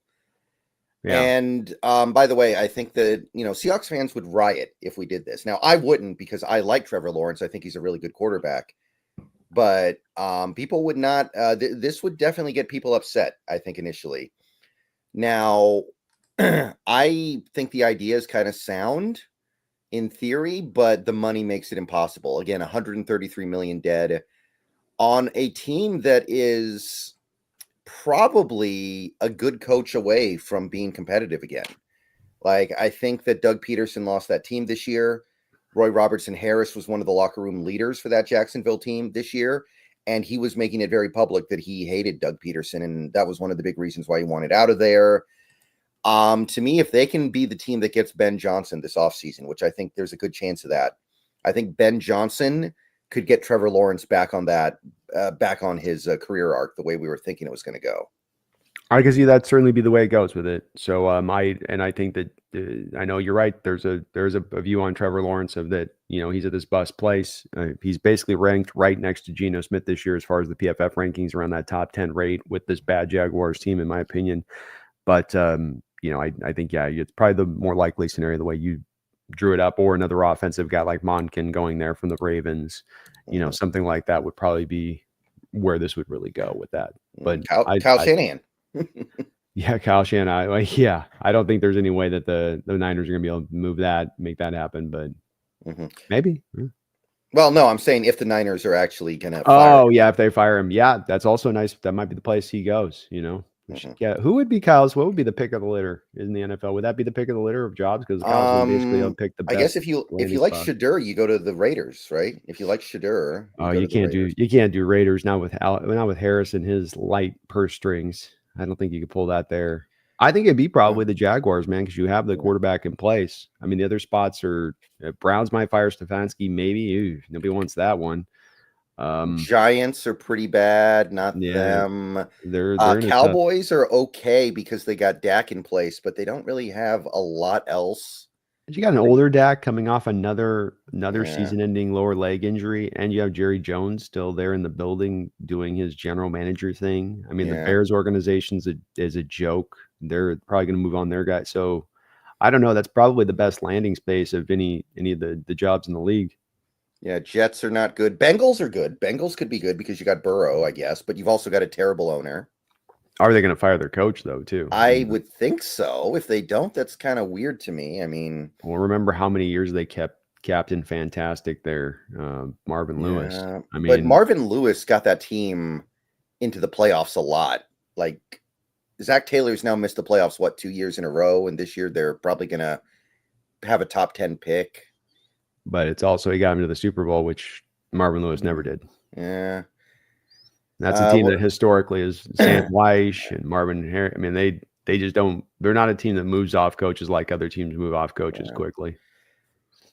Yeah. And by the way, I think that, Seahawks fans would riot if we did this. Now, I wouldn't, because I like Trevor Lawrence. I think he's a really good quarterback. But people would not, this would definitely get people upset, I think, initially. Now, I think the idea is kind of sound in theory, but the money makes it impossible. Again, 133 million dead on a team that is probably a good coach away from being competitive again. Like, I think that Doug Peterson lost that team this year. Roy Robertson Harris was one of the locker room leaders for that Jacksonville team this year, and he was making it very public that he hated Doug Peterson, and that was one of the big reasons why he wanted out of there. To me, if they can be the team that gets Ben Johnson this offseason, which I think there's a good chance of that, I think Ben Johnson could get Trevor Lawrence back on his career arc the way we were thinking it was going to go. I can see that certainly be the way it goes with it. So I think that I know you're right. There's a view on Trevor Lawrence of that. He's at this bust place. He's basically ranked right next to Geno Smith this year as far as the PFF rankings, around that top 10 rate with this bad Jaguars team, in my opinion. But I think it's probably the more likely scenario the way you drew it up, or another offensive guy like Monken going there from the Ravens. Something like that would probably be where this would really go with that. But Kyle Shanahan. Yeah, Kyle Shanahan. I don't think there's any way that the Niners are going to be able to make that happen. But Mhm. Maybe. Well, no, I'm saying if the Niners are actually going to fire Oh, him. yeah, if they fire him. Yeah, that's also nice. That might be the place he goes, you know? Mhm. Yeah, who would be Kyle's what would be the pick of the litter in the NFL? Would that be the pick of the litter of jobs? Because Kyle's gonna basically pick the I guess best if you landing like spot. Shadur, you go to the Raiders, right? If you like Shadur, you Oh, go to the Raiders. you can't do Raiders not with Harris and his light purse strings. I don't think you could pull that there. I think it'd be Uh, probably the Jaguars, man, because you have the yeah. quarterback in place. I mean, the other spots are Browns might fire Stefanski, maybe. Ew, nobody wants that one. Giants are pretty bad, not Yeah, them. they're in a tough. Cowboys are okay because they got Dak in place, but they don't really have a lot else. You got an older Dak coming off another Yeah, season-ending lower leg injury, and you have Jerry Jones still there in the building doing his general manager thing. I mean, the yeah, Bears organization's is a joke. They're probably going to move on their guy. So I don't know. That's probably the best landing space of any of the jobs in the league. yeah. Jets are not good. Bengals are good. Bengals could be good because you got Burrow, I guess, but you've also got a terrible owner. Are they going to fire their coach though? Too. I would think so. If they don't, that's kind of weird to me. I mean, Well, remember how many years they kept Captain Fantastic there, Marvin Lewis. yeah, I but mean, Marvin Lewis got that team into the playoffs a lot. Like Zach Taylor's now missed the playoffs, what, 2 years in a row? And this year they're probably going to have a top 10 pick. but it's also he got him to the Super Bowl, which Marvin Lewis never did. Yeah. That's a team What, that historically is Sam Weish and Marvin Harris. I mean, they just don't. They're not a team that moves off coaches like other teams move off coaches yeah. quickly.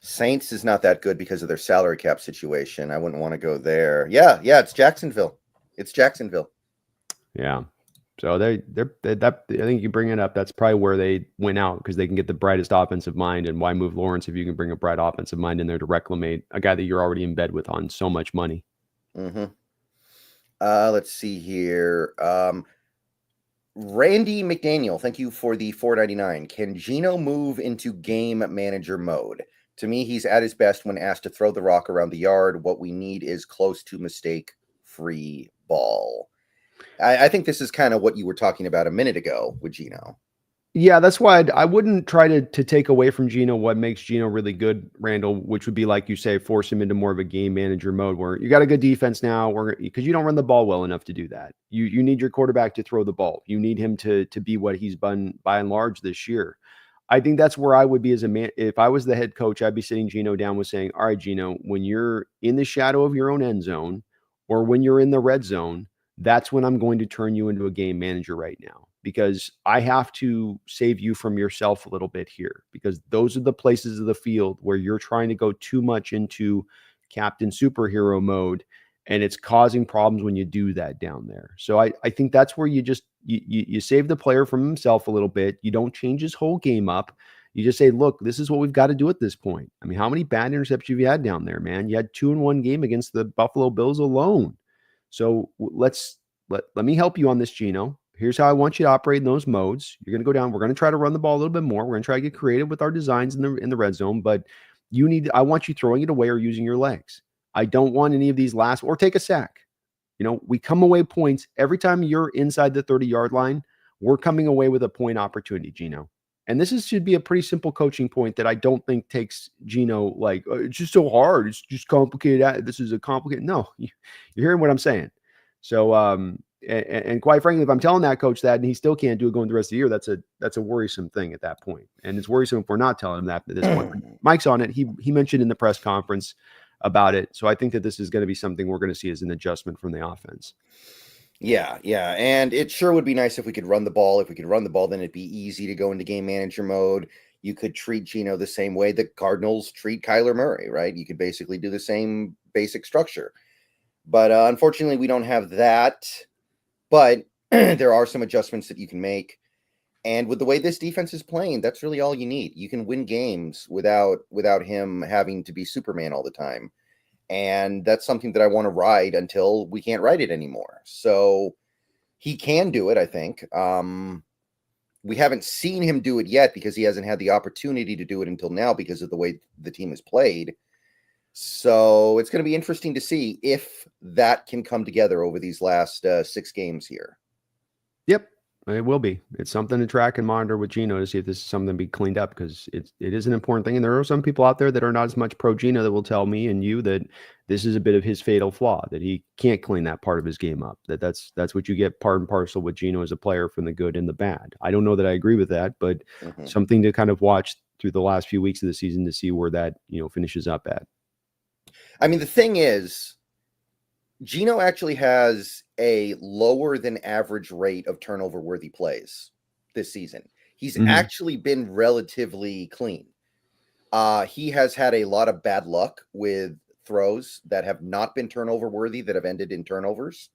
Saints is not that good because of their salary cap situation. I wouldn't want to go there. Yeah, it's Jacksonville. It's Jacksonville. Yeah. So that I think you bring it up. That's probably where they went out because they can get the brightest offensive mind. And why move Lawrence if you can bring a bright offensive mind in there to reclamate a guy that you're already in bed with on so much money? Mm-hmm. Let's see here. Randy McDaniel, thank you for the $4.99. Can Geno move into game manager mode? To me, he's at his best when asked to throw the rock around the yard. What we need is close to mistake-free ball. I think this is kind of what you were talking about a minute ago with Geno. Yeah, that's why I wouldn't try to take away from Geno what makes Geno really good, Randall, which would be like you say, force him into more of a game manager mode where you got a good defense now, because you don't run the ball well enough to do that. You need your quarterback to throw the ball. You need him to be what he's been by and large this year. I think that's where I would be as a man. If I was the head coach, I'd be sitting Geno down with saying, all right, Geno, when you're in the shadow of your own end zone or when you're in the red zone, that's when I'm going to turn you into a game manager right now because I have to save you from yourself a little bit here because those are the places of the field where you're trying to go too much into captain superhero mode and it's causing problems when you do that down there. So I think that's where you save the player from himself a little bit. You don't change his whole game up. You just say, look, this is what we've got to do at this point. I mean, how many bad interceptions have you had down there, man? You had 2 in one game against the Buffalo Bills alone. So let me help you on this, Geno. Here's how I want you to operate in those modes. You're going to go down. We're going to try to run the ball a little bit more. We're going to try to get creative with our designs in the red zone, but I want you throwing it away or using your legs. I don't want any of these last or take a sack. You know, we come away points every time you're inside the 30-yard line. We're coming away with a point opportunity, Geno. And should be a pretty simple coaching point that I don't think takes Geno like, it's just so hard. It's just complicated. This is a complicated. No, you're hearing what I'm saying. So, and quite frankly, if I'm telling that coach that and he still can't do it going the rest of the year, that's a worrisome thing at that point. And it's worrisome if we're not telling him that at this point. But Mike's on it. He mentioned in the press conference about it. So I think that this is going to be something we're going to see as an adjustment from the offense. Yeah. And it sure would be nice if we could run the ball. If we could run the ball, then it'd be easy to go into game manager mode. You could treat Geno the same way the Cardinals treat Kyler Murray, right? You could basically do the same basic structure. But unfortunately, we don't have that. But there are some adjustments that you can make. And with the way this defense is playing, that's really all you need. You can win games without him having to be Superman all the time. And that's something that I want to ride until we can't ride it anymore. So he can do it, I think. We haven't seen him do it yet because he hasn't had the opportunity to do it until now because of the way the team has played. So it's going to be interesting to see if that can come together over these last 6 games here. Yep. It will be. It's something to track and monitor with Geno to see if this is something to be cleaned up, because it is an important thing. And there are some people out there that are not as much pro Geno that will tell me and you that this is a bit of his fatal flaw, that he can't clean that part of his game up. That's what you get part and parcel with Geno as a player, from the good and the bad. I don't know that I agree with that, but something to kind of watch through the last few weeks of the season to see where that finishes up at. I mean, the thing is, Geno actually has a lower than average rate of turnover worthy plays this season. He's actually been relatively clean. He has had a lot of bad luck with throws that have not been turnover worthy, that have ended in turnovers.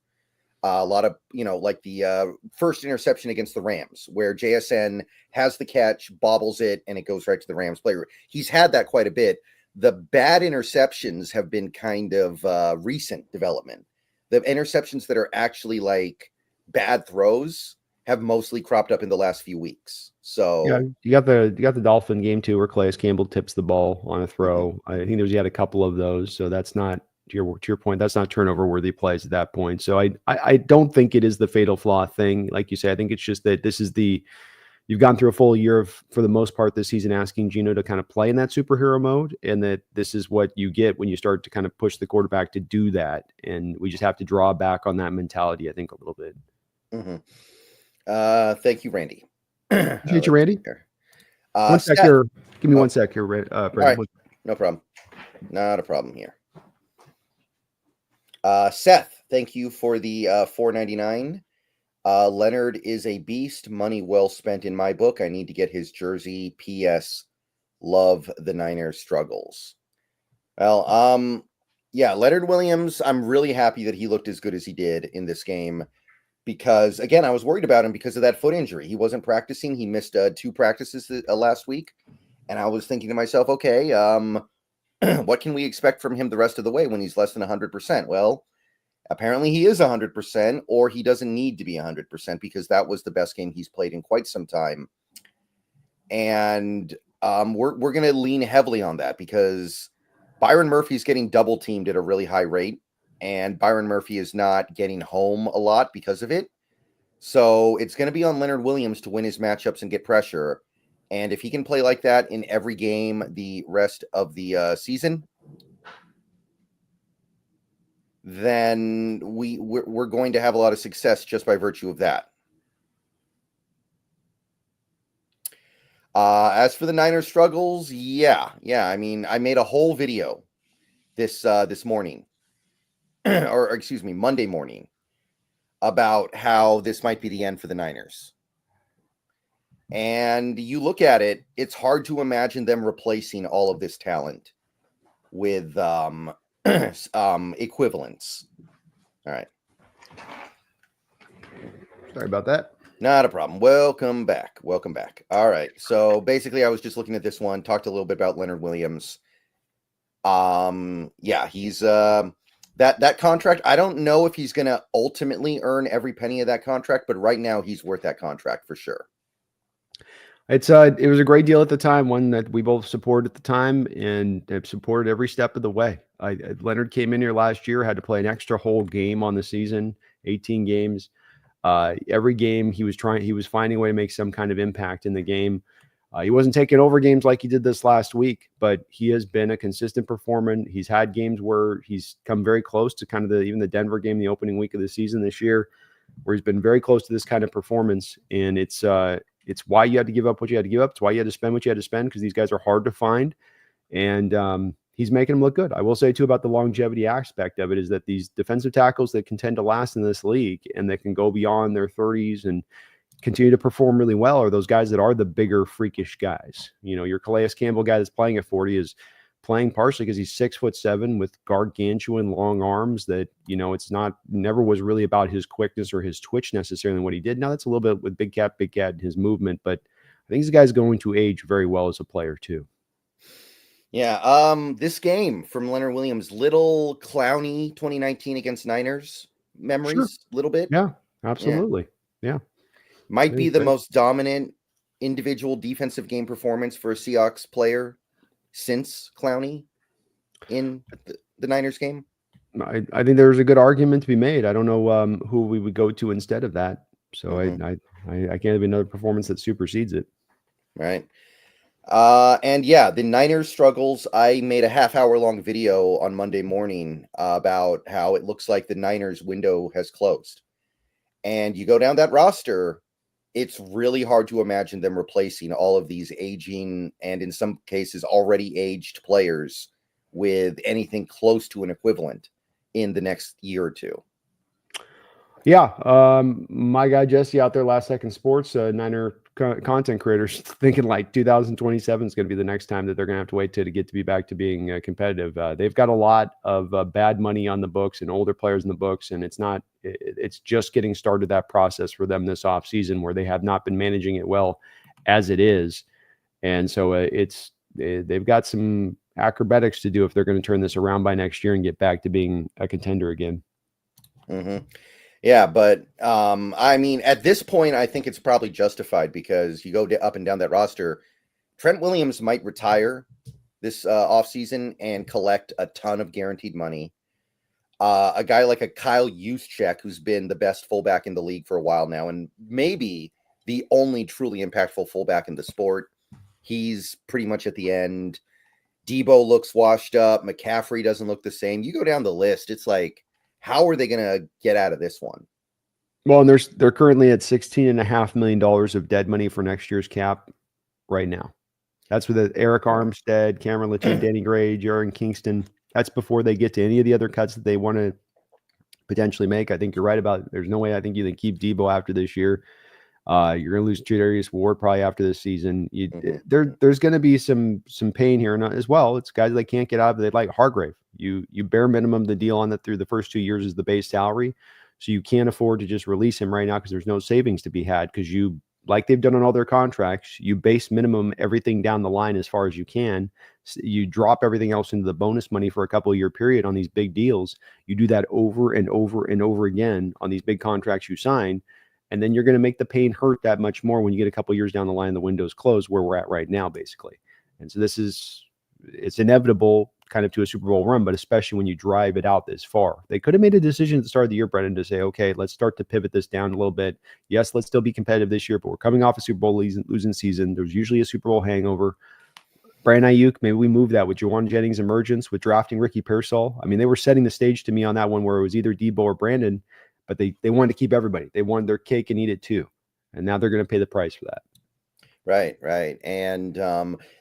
A lot of, like the first interception against the Rams, where JSN has the catch, bobbles it, and it goes right to the Rams player. He's had that quite a bit. The bad interceptions have been kind of recent development. The interceptions that are actually like bad throws have mostly cropped up in the last few weeks. So yeah, you got the Dolphin game too, where Calais Campbell tips the ball on a throw. I think he had a couple of those. So that's not, to your point, that's not turnover worthy plays at that point. So I don't think it is the fatal flaw thing, like you say. I think it's just that this is you've gone through a full year of, for the most part this season, asking Geno to kind of play in that superhero mode, and that this is what you get when you start to kind of push the quarterback to do that. And we just have to draw back on that mentality, I think, a little bit. Thank you, Randy. Appreciate you, Randy. One sec here. Give me 1 sec here, Brandon. All right. No problem. Not a problem here. Seth, thank you for the $4.99. Leonard is a beast. Money well spent in my book. I need to get his jersey. P.S. Love the Niners struggles. Well, yeah, Leonard Williams, I'm really happy that he looked as good as he did in this game, because, again, I was worried about him because of that foot injury. He wasn't practicing. He missed 2 practices last week. And I was thinking to myself, okay, what can we expect from him the rest of the way when he's less than 100%? Well, apparently he is 100%, or he doesn't need to be 100%, because that was the best game he's played in quite some time. And we're going to lean heavily on that, because Byron Murphy's getting double teamed at a really high rate, and Byron Murphy is not getting home a lot because of it. So it's going to be on Leonard Williams to win his matchups and get pressure. And if he can play like that in every game the rest of the season, then we're going to have a lot of success just by virtue of that. As for the Niners struggles, yeah. I mean, I made a whole video this morning, or excuse me, Monday morning, about how this might be the end for the Niners. And you look at it, it's hard to imagine them replacing all of this talent with equivalents. All right. Sorry about that. Not a problem. Welcome back. All right. So basically, I was just looking at this one, talked a little bit about Leonard Williams. Yeah, he's that contract. I don't know if he's going to ultimately earn every penny of that contract, but right now he's worth that contract for sure. It was a great deal at the time, one that we both supported at the time, and have supported every step of the way. Leonard came in here last year, had to play an extra whole game on the season, 18 games. Every game he was finding a way to make some kind of impact in the game. He wasn't taking over games like he did this last week, but he has been a consistent performer. He's had games where he's come very close to kind of even the Denver game, the opening week of the season this year, where he's been very close to this kind of performance. And it's why you had to give up what you had to give up. It's why you had to spend what you had to spend, because these guys are hard to find. And he's making them look good. I will say, too, about the longevity aspect of it, is that these defensive tackles that can tend to last in this league and that can go beyond their 30s and continue to perform really well are those guys that are the bigger, freakish guys. Your Calais Campbell guy that's playing at 40 is playing partially because he's 6'7" with gargantuan long arms that, never was really about his quickness or his twitch necessarily what he did. Now that's a little bit with Big Cat and his movement, but I think this guy's going to age very well as a player too. Yeah. This game from Leonard Williams, little clowny 2019 against Niners memories, a little bit. Yeah, absolutely. Yeah. Might be the most dominant individual defensive game performance for a Seahawks player since Clowney in the Niners game. I think there's a good argument to be made. I don't know who we would go to instead of that. So I can't have another performance that supersedes it. Right. And yeah, the Niners struggles. I made a half-hour-long video on Monday morning about how it looks like the Niners window has closed. And you go down that roster, it's really hard to imagine them replacing all of these aging and in some cases already aged players with anything close to an equivalent in the next year or two. Yeah, my guy Jesse out there, Last Second Sports, Niner content creators, thinking like 2027 is going to be the next time that they're going to have to wait to get to be back to being competitive. They've got a lot of bad money on the books and older players in the books, and it's just getting started, that process for them this offseason, where they have not been managing it well as it is. And so they've got some acrobatics to do if they're going to turn this around by next year and get back to being a contender again. Mm-hmm. Yeah, but I mean, at this point, I think it's probably justified because you go up and down that roster. Trent Williams might retire this offseason and collect a ton of guaranteed money. A guy like a Kyle Juszczyk, who's been the best fullback in the league for a while now, and maybe the only truly impactful fullback in the sport. He's pretty much at the end. Debo looks washed up. McCaffrey doesn't look the same. You go down the list, it's like, how are they going to get out of this one? Well, and they're currently at $16.5 million of dead money for next year's cap right now. That's with Eric Armstead, Cameron Latou, Danny Gray, Jaron Kingston. That's before they get to any of the other cuts that they want to potentially make. I think you're right about. There's no way I think you can keep Debo after this year. You're going to lose Jadarius Ward probably after this season. There's going to be some pain here as well. It's guys that can't get out of it. Like Hargrave. You bare minimum the deal on that through the first 2 years is the base salary. So you can't afford to just release him right now because there's no savings to be had, because you, like they've done on all their contracts, you base minimum everything down the line as far as you can. You drop everything else into the bonus money for a couple of year period on these big deals. You do that over and over and over again on these big contracts you sign. And then you're going to make the pain hurt that much more when you get a couple of years down the line, the window's closed, where we're at right now, basically. And so it's inevitable kind of to a Super Bowl run, but especially when you drive it out this far. They could have made a decision at the start of the year, Brendan, to say, okay, let's start to pivot this down a little bit. Yes, let's still be competitive this year, but we're coming off a Super Bowl losing season. There's usually a Super Bowl hangover. Brandon Ayuk, maybe we move that with Jawan Jennings' emergence, with drafting Ricky Pearsall. I mean, they were setting the stage to me on that one where it was either Debo or Brandon, but they wanted to keep everybody. They wanted their cake and eat it too. And now they're going to pay the price for that. Right. And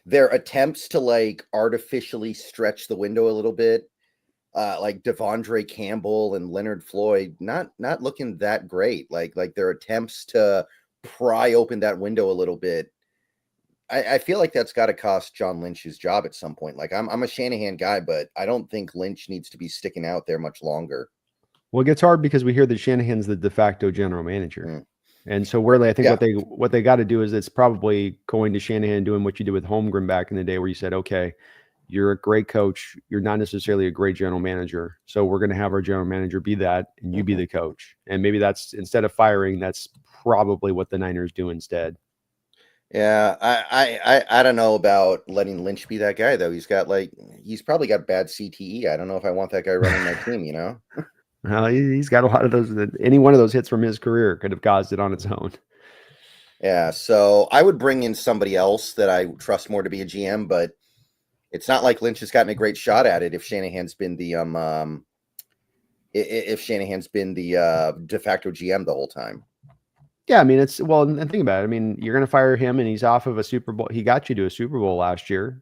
their attempts to like artificially stretch the window a little bit, like Devondre Campbell and Leonard Floyd, not looking that great. Like their attempts to pry open that window a little bit. I feel like that's got to cost John Lynch his job at some point. Like I'm a Shanahan guy, but I don't think Lynch needs to be sticking out there much longer. Well, it gets hard because we hear that Shanahan's the de facto general manager. And so really, I think what they got to do is it's probably going to Shanahan doing what you did with Holmgren back in the day, where you said, okay, you're a great coach. You're not necessarily a great general manager. So we're going to have our general manager be that, and you be the coach. And maybe that's, instead of firing, that's probably what the Niners do instead. Yeah, I don't know about letting Lynch be that guy, though. He's probably got bad CTE. I don't know if I want that guy running my team, you know? Well, he's got a lot of those. Any one of those hits from his career could have caused it on its own. Yeah, so I would bring in somebody else that I trust more to be a GM, but it's not like Lynch has gotten a great shot at it if Shanahan's been the de facto GM the whole time. Yeah, I mean, and think about it. I mean, you're going to fire him, and he's off of a Super Bowl. He got you to a Super Bowl last year.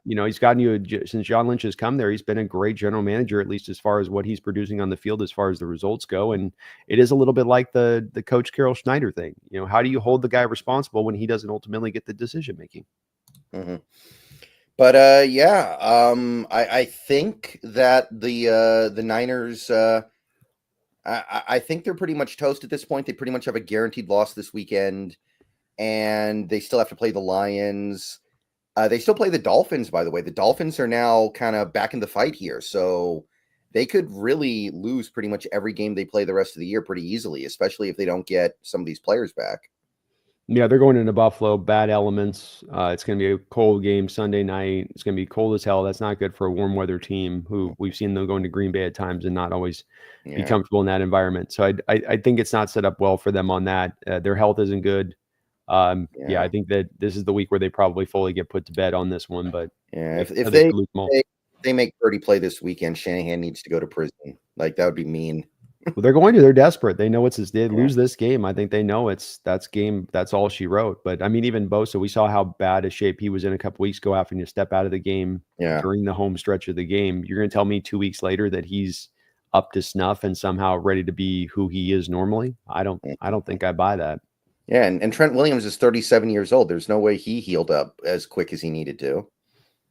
He's gotten you since John Lynch has come there. He's been a great general manager, at least as far as what he's producing on the field, as far as the results go. And it is a little bit like the Coach Carroll Schneider thing. You know, how do you hold the guy responsible when he doesn't ultimately get the decision making? Mm-hmm. But I think that the Niners. I think they're pretty much toast at this point. They pretty much have a guaranteed loss this weekend, and they still have to play the Lions. They still play the Dolphins, by the way. The Dolphins are now kind of back in the fight here, so they could really lose pretty much every game they play the rest of the year pretty easily, especially if they don't get some of these players back. Yeah, they're going into Buffalo, bad elements. It's going to be a cold game Sunday night. It's going to be cold as hell. That's not good for a warm weather team who we've seen them going to Green Bay at times and not always be Yeah. comfortable in that environment. So I think it's not set up well for them on that. Their health isn't good. Yeah, I think that this is the week where they probably fully get put to bed on this one. But Yeah, if they could lose them all. they make Purdy play this weekend, Shanahan needs to go to prison. Like, that would be mean. Well, they're going to. They're desperate. They know they Yeah. lose this game. I think they know that's all she wrote. But I mean, even Bosa, we saw how bad a shape he was in a couple weeks ago after you step out of the game during the home stretch of the game. You're going to tell me 2 weeks later that he's up to snuff and somehow ready to be who he is normally? I don't think I buy that. Yeah, and Trent Williams is 37 years old. There's no way he healed up as quick as he needed to.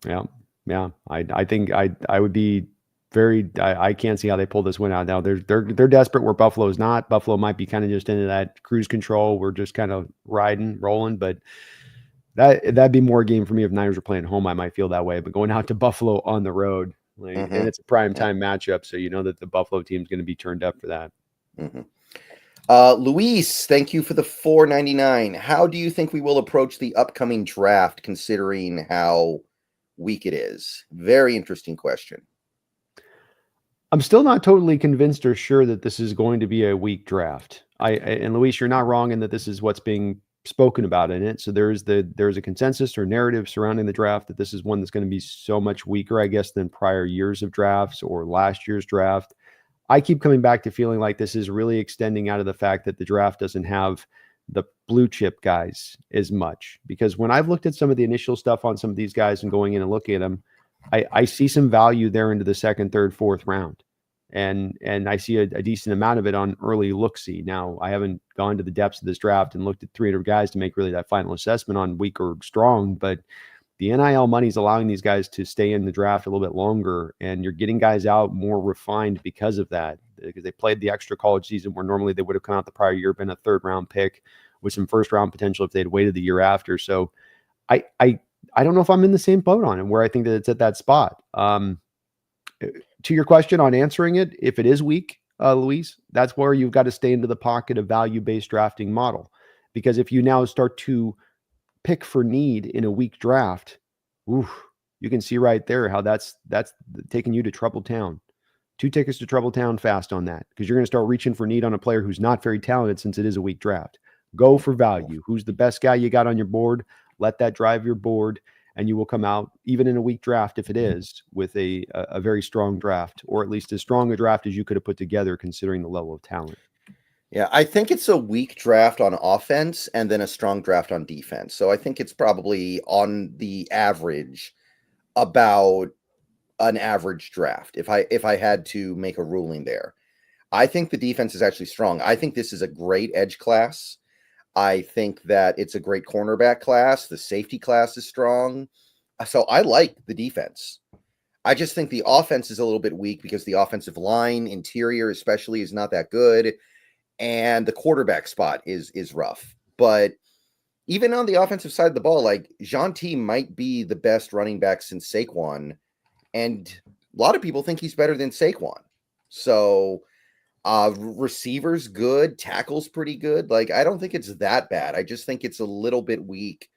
Yeah. I think I would be I can't see how they pull this win out now. They're desperate where Buffalo is not. Buffalo might be kind of just into that cruise control. We're just kind of rolling, but that'd be more a game for me if Niners were playing home. I might feel that way, but going out to Buffalo on the road, and it's a prime time matchup, so you know that the Buffalo team is going to be turned up for that. Luis, thank you for the $4.99. How do you think we will approach the upcoming draft, considering how weak it is? Very interesting question. I'm still not totally convinced or sure that this is going to be a weak draft. And Luis, you're not wrong in that this is what's being spoken about in it. So there's a consensus or narrative surrounding the draft that this is one that's going to be so much weaker, I guess, than prior years of drafts or last year's draft. I keep coming back to feeling like this is really extending out of the fact that the draft doesn't have the blue chip guys as much. Because when I've looked at some of the initial stuff on some of these guys and going in and looking at them, I see some value there into the second, third, fourth round. And I see a decent amount of it on early look-see. Now, I haven't gone to the depths of this draft and looked at 300 guys to make really that final assessment on weak or strong, but the NIL money is allowing these guys to stay in the draft a little bit longer, and you're getting guys out more refined because of that, because they played the extra college season where normally they would have come out the prior year, been a third-round pick with some first-round potential if they'd waited the year after. So I don't know if I'm in the same boat on it, where I think that it's at that spot. To your question on answering it, if it is weak, Luis, that's where you've got to stay into the pocket of value-based drafting model. Because if you now start to pick for need in a weak draft, you can see right there how that's taking you to troubled town. 2 tickets to troubled town fast on that, because you're going to start reaching for need on a player who's not very talented since it is a weak draft. Go for value. Who's the best guy you got on your board? Let that drive your board, and you will come out, even in a weak draft, if it is, with a very strong draft, or at least as strong a draft as you could have put together considering the level of talent. Yeah, I think it's a weak draft on offense and then a strong draft on defense. So I think it's probably on the average about an average draft. If I had to make a ruling there, I think the defense is actually strong. I think this is a great edge class. I think that it's a great cornerback class. The safety class is strong. So I like the defense. I just think the offense is a little bit weak because the offensive line, interior especially, is not that good. And the quarterback spot is rough. But even on the offensive side of the ball, like, Jean-T might be the best running back since Saquon. And a lot of people think he's better than Saquon. So receivers good, tackles pretty good. Like, I don't think it's that bad. I just think it's a little bit weak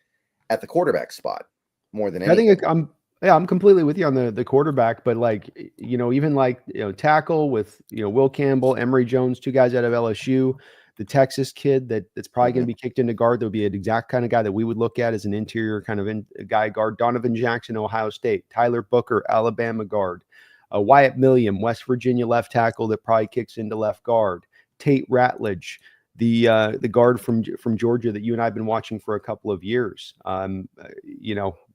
at the quarterback spot more than anything. I think I'm completely with you on the quarterback, but even tackle with Will Campbell, Emory Jones, 2 guys out of LSU, the Texas kid that's probably going to be kicked into guard. There'll be an exact kind of guy that we would look at as an interior kind of guy guard. Donovan Jackson, Ohio State. Tyler Booker, Alabama guard. Wyatt Milliam, West Virginia left tackle that probably kicks into left guard. Tate Ratledge, the guard from Georgia that you and I have been watching for a couple of years.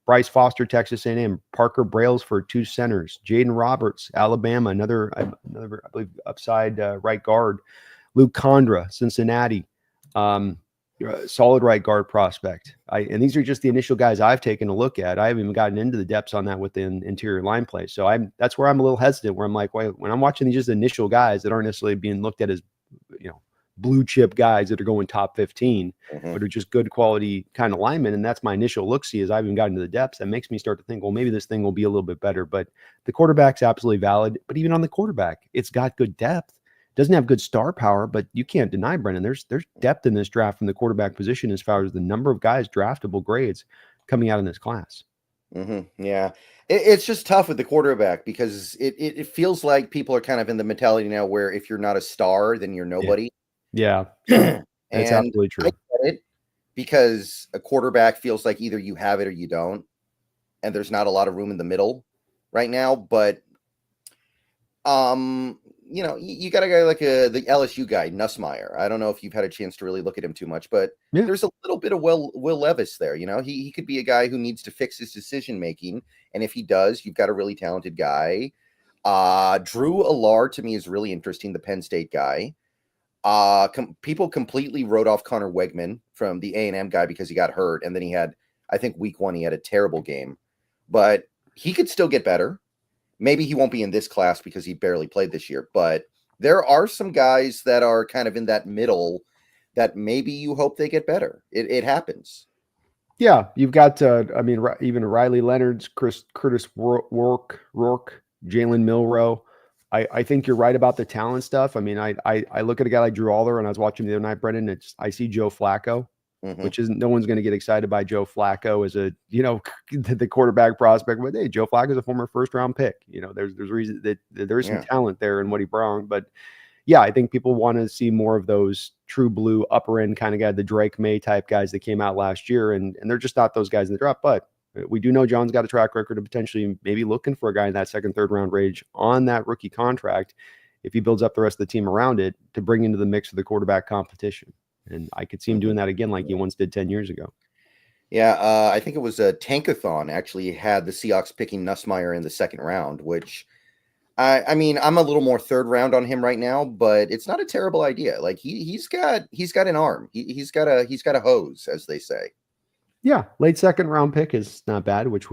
Bryce Foster, Texas A&M. Parker Brailsford, 2 centers. Jaden Roberts, Alabama, another I believe upside right guard. Luke Condra, Cincinnati. Solid right guard prospect. And these are just the initial guys I've taken a look at. I haven't even gotten into the depths on that within interior line play. So that's where I'm a little hesitant, where I'm like, wait, when I'm watching these just initial guys that aren't necessarily being looked at as, blue chip guys that are going top 15, but are just good quality kind of linemen. And that's my initial look-see as I haven't gotten to the depths. That makes me start to think, well, maybe this thing will be a little bit better. But the quarterback's absolutely valid. But even on the quarterback, it's got good depth. doesn't have good star power, but you can't deny, Brendan, there's depth in this draft from the quarterback position as far as the number of guys draftable grades coming out in this class. Yeah. It's just tough with the quarterback because it feels like people are kind of in the mentality now where if you're not a star, then you're nobody. Yeah. And That's absolutely I true. get it because a quarterback feels like either you have it or you don't. And there's not a lot of room in the middle right now. But you got a guy like the LSU guy, Nussmeier. I don't know if you've had a chance to really look at him too much, but there's a little bit of Will Levis there. He could be a guy who needs to fix his decision making, and if he does, you've got a really talented guy. Drew Allard to me is really interesting, the Penn State guy. People completely wrote off Connor Wegman from the A&M guy because he got hurt, and then he had, I think, week 1 he had a terrible game, but he could still get better. Maybe he won't be in this class because he barely played this year, but there are some guys that are kind of in that middle that maybe you hope they get better. It happens. Yeah, you've got, even Riley Leonard's, Curtis Rourke, Jalen Milroe. I think you're right about the talent stuff. I mean, I look at a guy like Drew Aller, and I was watching the other night, Brendan. I see Joe Flacco, which isn't, no one's going to get excited by Joe Flacco as a, the quarterback prospect. But hey, Joe Flacco is a former first-round pick. There's reason that there is some talent there in what he brought. But yeah, I think people want to see more of those true blue upper end kind of guy, the Drake May type guys that came out last year, and they're just not those guys in the draft. But we do know John's got a track record of potentially maybe looking for a guy in that second, third round range on that rookie contract if he builds up the rest of the team around it to bring into the mix of the quarterback competition. And I could see him doing that again like he once did 10 years ago. Yeah, I think it was a Tankathon actually had the Seahawks picking Nussmeier in the second round, which I mean, I'm a little more third round on him right now, but it's not a terrible idea. Like he's got an arm. He's got a hose, as they say. Yeah, late second round pick is not bad, which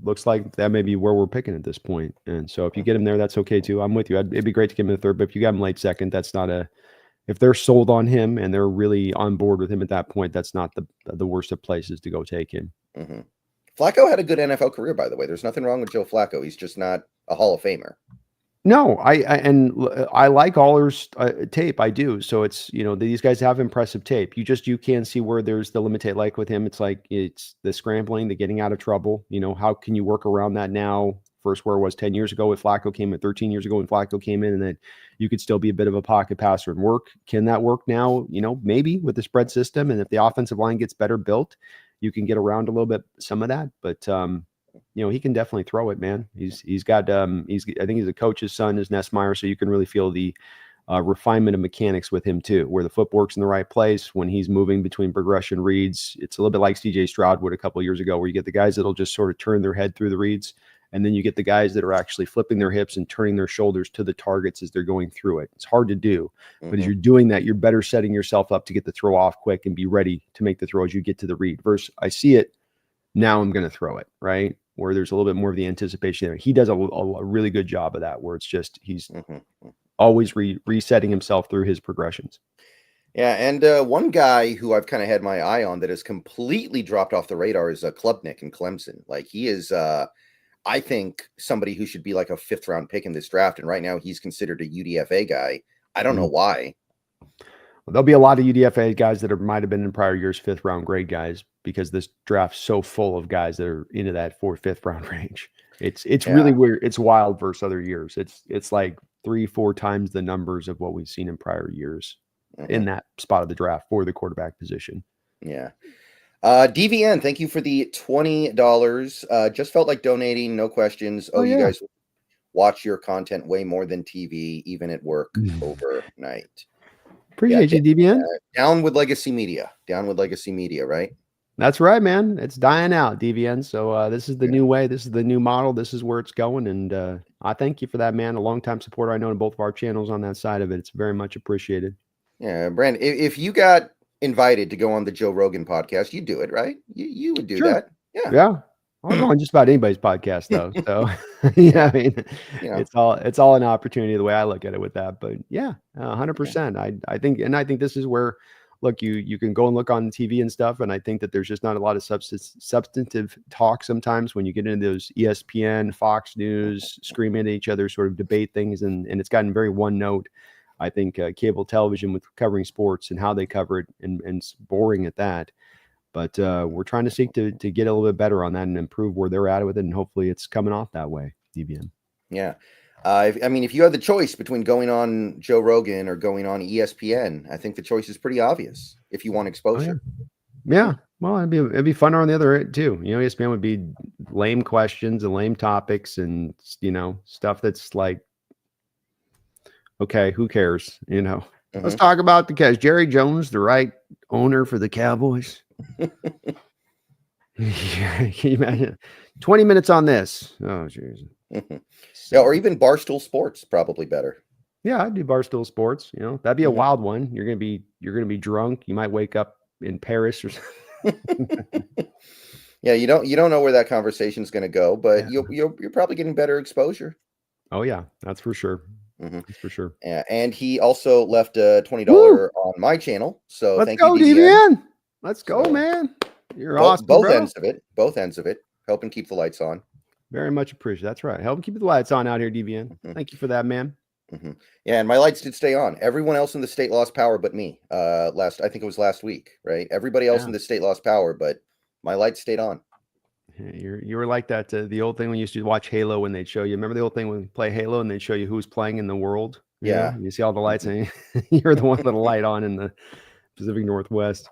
looks like that may be where we're picking at this point. And so if you get him there, that's okay too. I'm with you. It'd be great to get him in the third, but if you got him late second, that's not if they're sold on him and they're really on board with him at that point, that's not the worst of places to go take him. Flacco had a good NFL career, by the way. There's nothing wrong with Joe Flacco. He's just not a Hall of Famer. No, I like Aller's tape. I do. So it's, these guys have impressive tape. You can see where there's the limited, like with him, it's the scrambling, the getting out of trouble. How can you work around that now? First where it was 10 years ago with Flacco came in, 13 years ago when Flacco came in, and then you could still be a bit of a pocket passer and work. Can that work now? Maybe with the spread system. And if the offensive line gets better built, you can get around a little bit, some of that, but he can definitely throw it, man. He's got I think he's a coach's son is Nussmeier, so you can really feel the refinement of mechanics with him too, where the footwork's in the right place when he's moving between progression reads. It's a little bit like CJ Stroud would a couple of years ago, where you get the guys that'll just sort of turn their head through the reads, and then you get the guys that are actually flipping their hips and turning their shoulders to the targets as they're going through it. It's hard to do, but as you're doing that, you're better setting yourself up to get the throw off quick and be ready to make the throw as you get to the read. Versus I see it, now I'm going to throw it, right? Where there's a little bit more of the anticipation there. He does a really good job of that, where it's just he's always resetting himself through his progressions. Yeah, and one guy who I've kind of had my eye on that has completely dropped off the radar is Klubnik in Clemson. Like he is, I think, somebody who should be like a 5th round pick in this draft, and right now he's considered a UDFA guy. I don't know why. Well, there'll be a lot of UDFA guys that might have been in prior years 5th round grade guys, because this draft's so full of guys that are into that 4th, 5th round range. It's really weird. It's wild versus other years. It's like 3-4 times the numbers of what we've seen in prior years in that spot of the draft for the quarterback position. Yeah. DVN, thank you for the $20. Just felt like donating, no questions. You guys watch your content way more than TV, even at work overnight. Appreciate you, DVN. Down with legacy media. Down with legacy media, right? That's right, man. It's dying out, DVN. So this is the new way. This is the new model. This is where it's going. And I thank you for that, man. A longtime supporter I know in both of our channels on that side of it. It's very much appreciated. Yeah, Brandon, if you got invited to go on the Joe Rogan podcast, you'd do it, right? You would do that. Yeah. I'll go on just about anybody's podcast though. So I mean, it's all an opportunity the way I look at it with that. But 100%. I think this is where, look, you can go and look on TV and stuff. And I think that there's just not a lot of substantive talk sometimes when you get into those ESPN, Fox News, scream at each other, sort of debate things. And it's gotten very one note. I think cable television with covering sports and how they cover it, and it's boring at that. But we're trying to seek to get a little bit better on that and improve where they're at with it, and hopefully it's coming off that way. DBN. Yeah. I mean, if you had the choice between going on Joe Rogan or going on ESPN, I think the choice is pretty obvious if you want exposure. Yeah. Well, it'd be funner on the other end too. You know, ESPN would be lame questions and lame topics and, you know, stuff that's like, okay, who cares? You know, let's talk about the Cavs. Jerry Jones, the right owner for the Cowboys. Yeah, can you imagine 20 minutes on this? Oh, jeez. Yeah, or even Barstool Sports, probably better. Yeah, I'd do Barstool Sports. You know, that'd be a wild one. You're gonna be drunk. You might wake up in Paris or something. Yeah, you don't know where that conversation's going to go, but you're probably getting better exposure. Oh yeah, that's for sure. That's for sure. Yeah, and he also left a $20 on my channel. So let's thank go, you, DVN. Let's go, man. You're awesome. Both ends of it. Both ends of it. Helping keep the lights on. Very much appreciate. That's right. Help keep the lights on out here, DVN. Thank you for that, man. Yeah, and my lights did stay on. Everyone else in the state lost power but me. I think it was last week, right? Everybody else in the state lost power, but my lights stayed on. You were like that. The old thing when you used to watch Halo when they'd show you. Remember the old thing when you play Halo and they'd show you who's playing in the world? Yeah. You see all the lights and you're the one with a light on in the Pacific Northwest.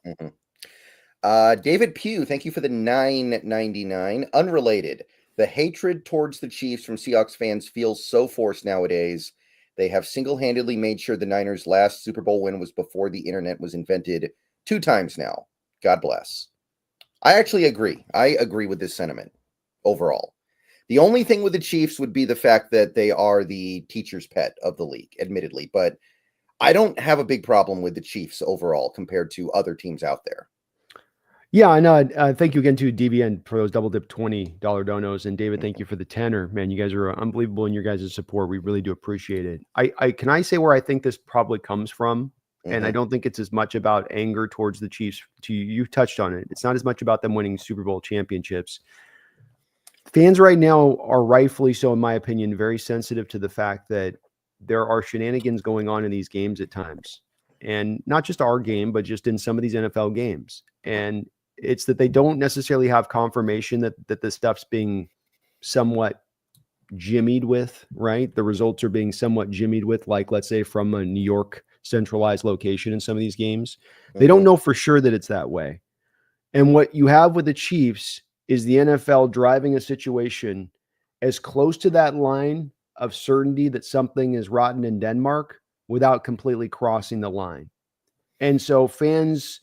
David Pugh, thank you for the $9.99. Unrelated. The hatred towards the Chiefs from Seahawks fans feels so forced nowadays. They have single-handedly made sure the Niners' last Super Bowl win was before the internet was invented 2 times now. God bless. I actually agree. I agree with this sentiment overall. The only thing with the Chiefs would be the fact that they are the teacher's pet of the league, admittedly. But I don't have a big problem with the Chiefs overall compared to other teams out there. Yeah, I know. Thank you again to DVN for those double dip $20 donos, and David, thank you for the 10. Man, you guys are unbelievable in your guys' support. We really do appreciate it. Can I say where I think this probably comes from? And I don't think it's as much about anger towards the Chiefs. You touched on it. It's not as much about them winning Super Bowl championships. Fans right now are rightfully so, in my opinion, very sensitive to the fact that there are shenanigans going on in these games at times, and not just our game, but just in some of these NFL games. And it's that they don't necessarily have confirmation that the stuff's being somewhat jimmied with, right? The results are being somewhat jimmied with, like, let's say from a New York centralized location in some of these games. They don't know for sure that it's that way. And what you have with the Chiefs is the NFL driving a situation as close to that line of certainty that something is rotten in Denmark without completely crossing the line. And so fans,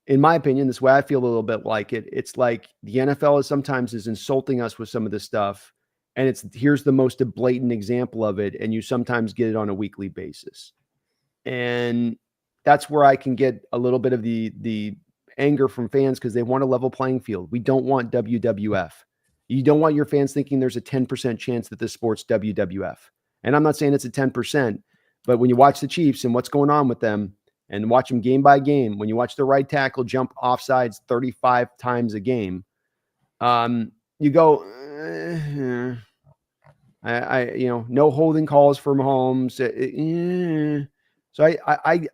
in my opinion, this way I feel a little bit like it. It's like the NFL is sometimes insulting us with some of this stuff. And here's the most blatant example of it. And you sometimes get it on a weekly basis. And that's where I can get a little bit of the anger from fans, because they want a level playing field. We don't want WWF. You don't want your fans thinking there's a 10% chance that this sport's WWF. And I'm not saying it's a 10%, but when you watch the Chiefs and what's going on with them and watch them game by game, when you watch the right tackle jump offsides 35 times a game, you go, no holding calls from Mahomes. So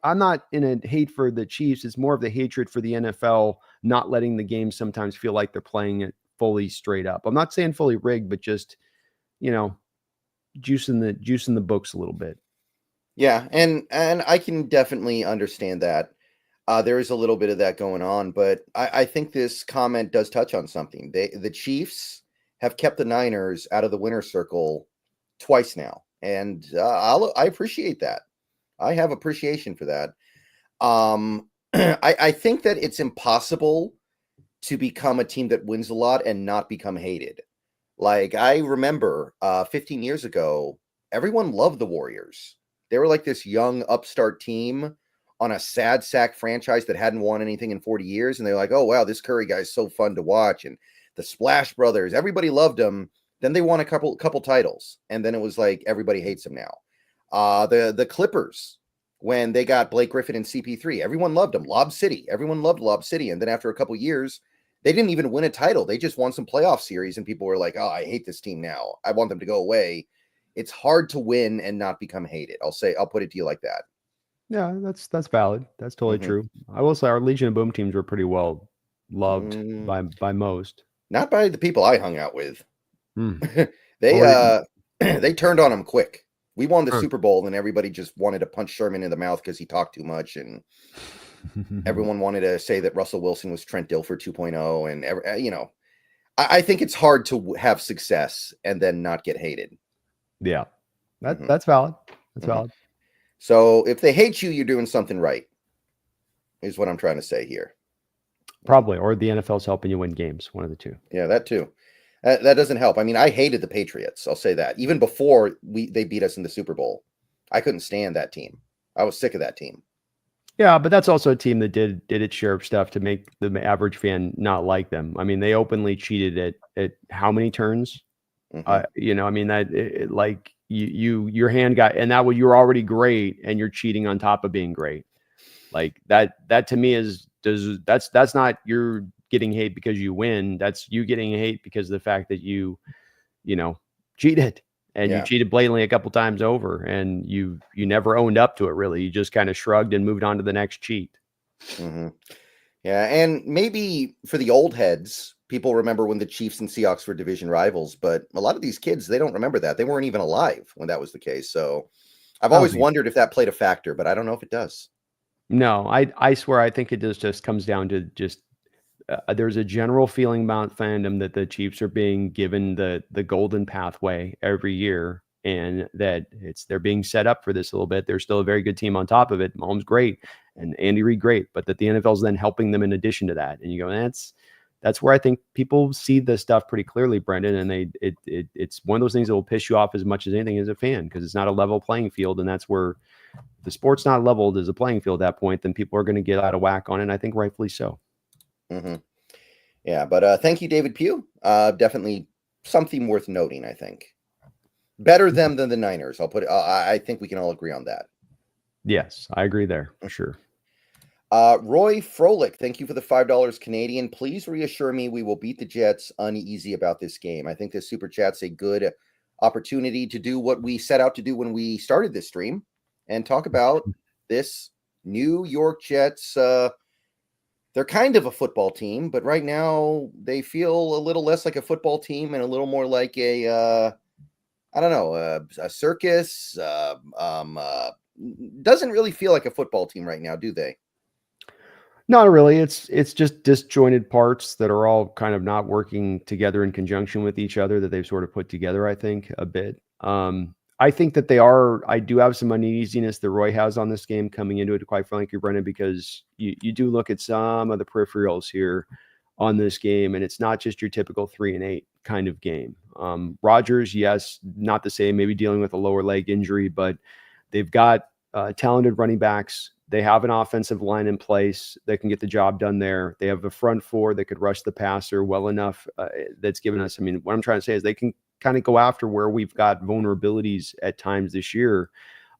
I'm not in a hate for the Chiefs. It's more of the hatred for the NFL not letting the game sometimes feel like they're playing it fully straight up. I'm not saying fully rigged, but just, juicing the books a little bit. Yeah, and I can definitely understand that. There is a little bit of that going on, but I think this comment does touch on something. The Chiefs have kept the Niners out of the winner's circle twice now, and I appreciate that. I have appreciation for that. I think that it's impossible to become a team that wins a lot and not become hated. Like, I remember 15 years ago, everyone loved the Warriors. They were like this young upstart team on a sad sack franchise that hadn't won anything in 40 years. And they're like, oh, wow, this Curry guy is so fun to watch. And the Splash Brothers, everybody loved them. Then they won a couple titles. And then it was like, everybody hates them now. The Clippers, when they got Blake Griffin and CP3, everyone loved them. Lob City, everyone loved Lob City. And then after a couple years, they didn't even win a title. They just won some playoff series, and people were like, oh, I hate this team now. I want them to go away. It's hard to win and not become hated. I'll put it to you like that. Yeah, that's valid. That's totally Mhm. true. I will say our Legion of Boom teams were pretty well loved Mm, by most. not by the people I hung out with. Hmm. They Or they turned on him quick. We won the huh. Super Bowl, and everybody just wanted to punch Sherman in the mouth because he talked too much, and everyone wanted to say that Russell Wilson was Trent Dilfer 2.0, and I think it's hard to have success and then not get hated. Yeah, Mhm, that's valid. That's mhm. valid. So if they hate you, you're doing something right, is what I'm trying to say here. Mhm. Probably, or the NFL's helping you win games. One of the two. Yeah, that too. That doesn't help. I mean, I hated the Patriots. I'll say that. Even before they beat us in the Super Bowl, I couldn't stand that team. I was sick of that team. Yeah, but that's also a team that did its share of stuff to make the average fan not like them. I mean, they openly cheated at how many turns? Hmm. I mean like your hand got and that was you're already great and you're cheating on top of being great. Like that to me that's not you're getting hate because you win. That's you getting hate because of the fact that you know, cheated and you Yeah. cheated blatantly a couple times over and you never owned up to it really. You just kind of shrugged and moved on to the next cheat. Hmm. Yeah, and maybe for the old heads, people remember when the Chiefs and Seahawks were division rivals, but a lot of these kids, they don't remember that. They weren't even alive when that was the case. So I've I don't always think wondered if that played a factor, but I don't know if it does. no, I swear I think it just comes down to just there's a general feeling about fandom that the Chiefs are being given the golden pathway every year, and that they're being set up for this a little bit. They're still a very good team on top of it. Mahomes great, and Andy Reid great, but that the NFL is then helping them in addition to that. And you go, that's where I think people see this stuff pretty clearly, Brendan. And it's one of those things that will piss you off as much as anything as a fan because it's not a level playing field, and that's where the sport's not leveled as a playing field at that point. Then people are going to get out of whack on it. And I think rightfully so. Hmm. Yeah, but thank you, David Pugh. Definitely something worth noting, I think. Better them than the Niners. I'll put it. I think we can all agree on that. Yes, I agree there for sure. Roy Froelich, thank you for the $5 Canadian. Please reassure me we will beat the Jets. Uneasy about this game. I think this super chat's a good opportunity to do what we set out to do when we started this stream and talk about this New York Jets. They're kind of a football team, but right now they feel a little less like a football team and a little more like I don't know, a circus. Doesn't really feel like a football team right now, do they? Not really. It's just disjointed parts that are all kind of not working together in conjunction with each other that they've sort of put together, I think, a bit. I think that I do have some uneasiness that Roy has on this game coming into it, quite frankly, Brendan, because you do look at some of the peripherals here on this game, and it's not just your typical 3-8 kind of game. Rodgers, yes, not the same, maybe dealing with a lower leg injury, but they've got talented running backs. They have an offensive line in place that can get the job done there. They have a front four that could rush the passer well enough. That's given us, I mean, what I'm trying to say is they can kind of go after where we've got vulnerabilities at times this year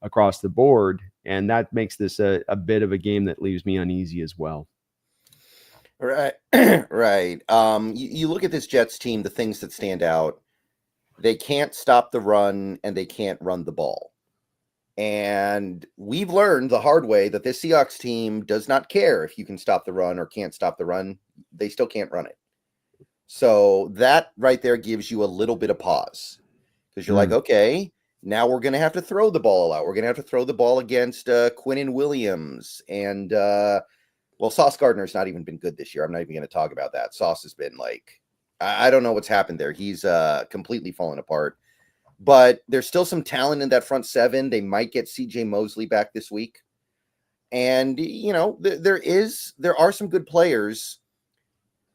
across the board. And that makes this a bit of a game that leaves me uneasy as well. Right. Right. You look at this Jets team, the things that stand out, they can't stop the run and they can't run the ball. And we've learned the hard way that this Seahawks team does not care if you can stop the run or can't stop the run. They still can't run it. So that right there gives you a little bit of pause because you're like, Mm. okay, now we're going to have to throw the ball out. We're going to have to throw the ball against Quinnen Williams. And, well, Sauce Gardner's not even been good this year. I'm not even going to talk about that. Sauce has been like, I don't know what's happened there. He's completely fallen apart. But there's still some talent in that front seven. They might get CJ Mosley back this week. And, there are some good players.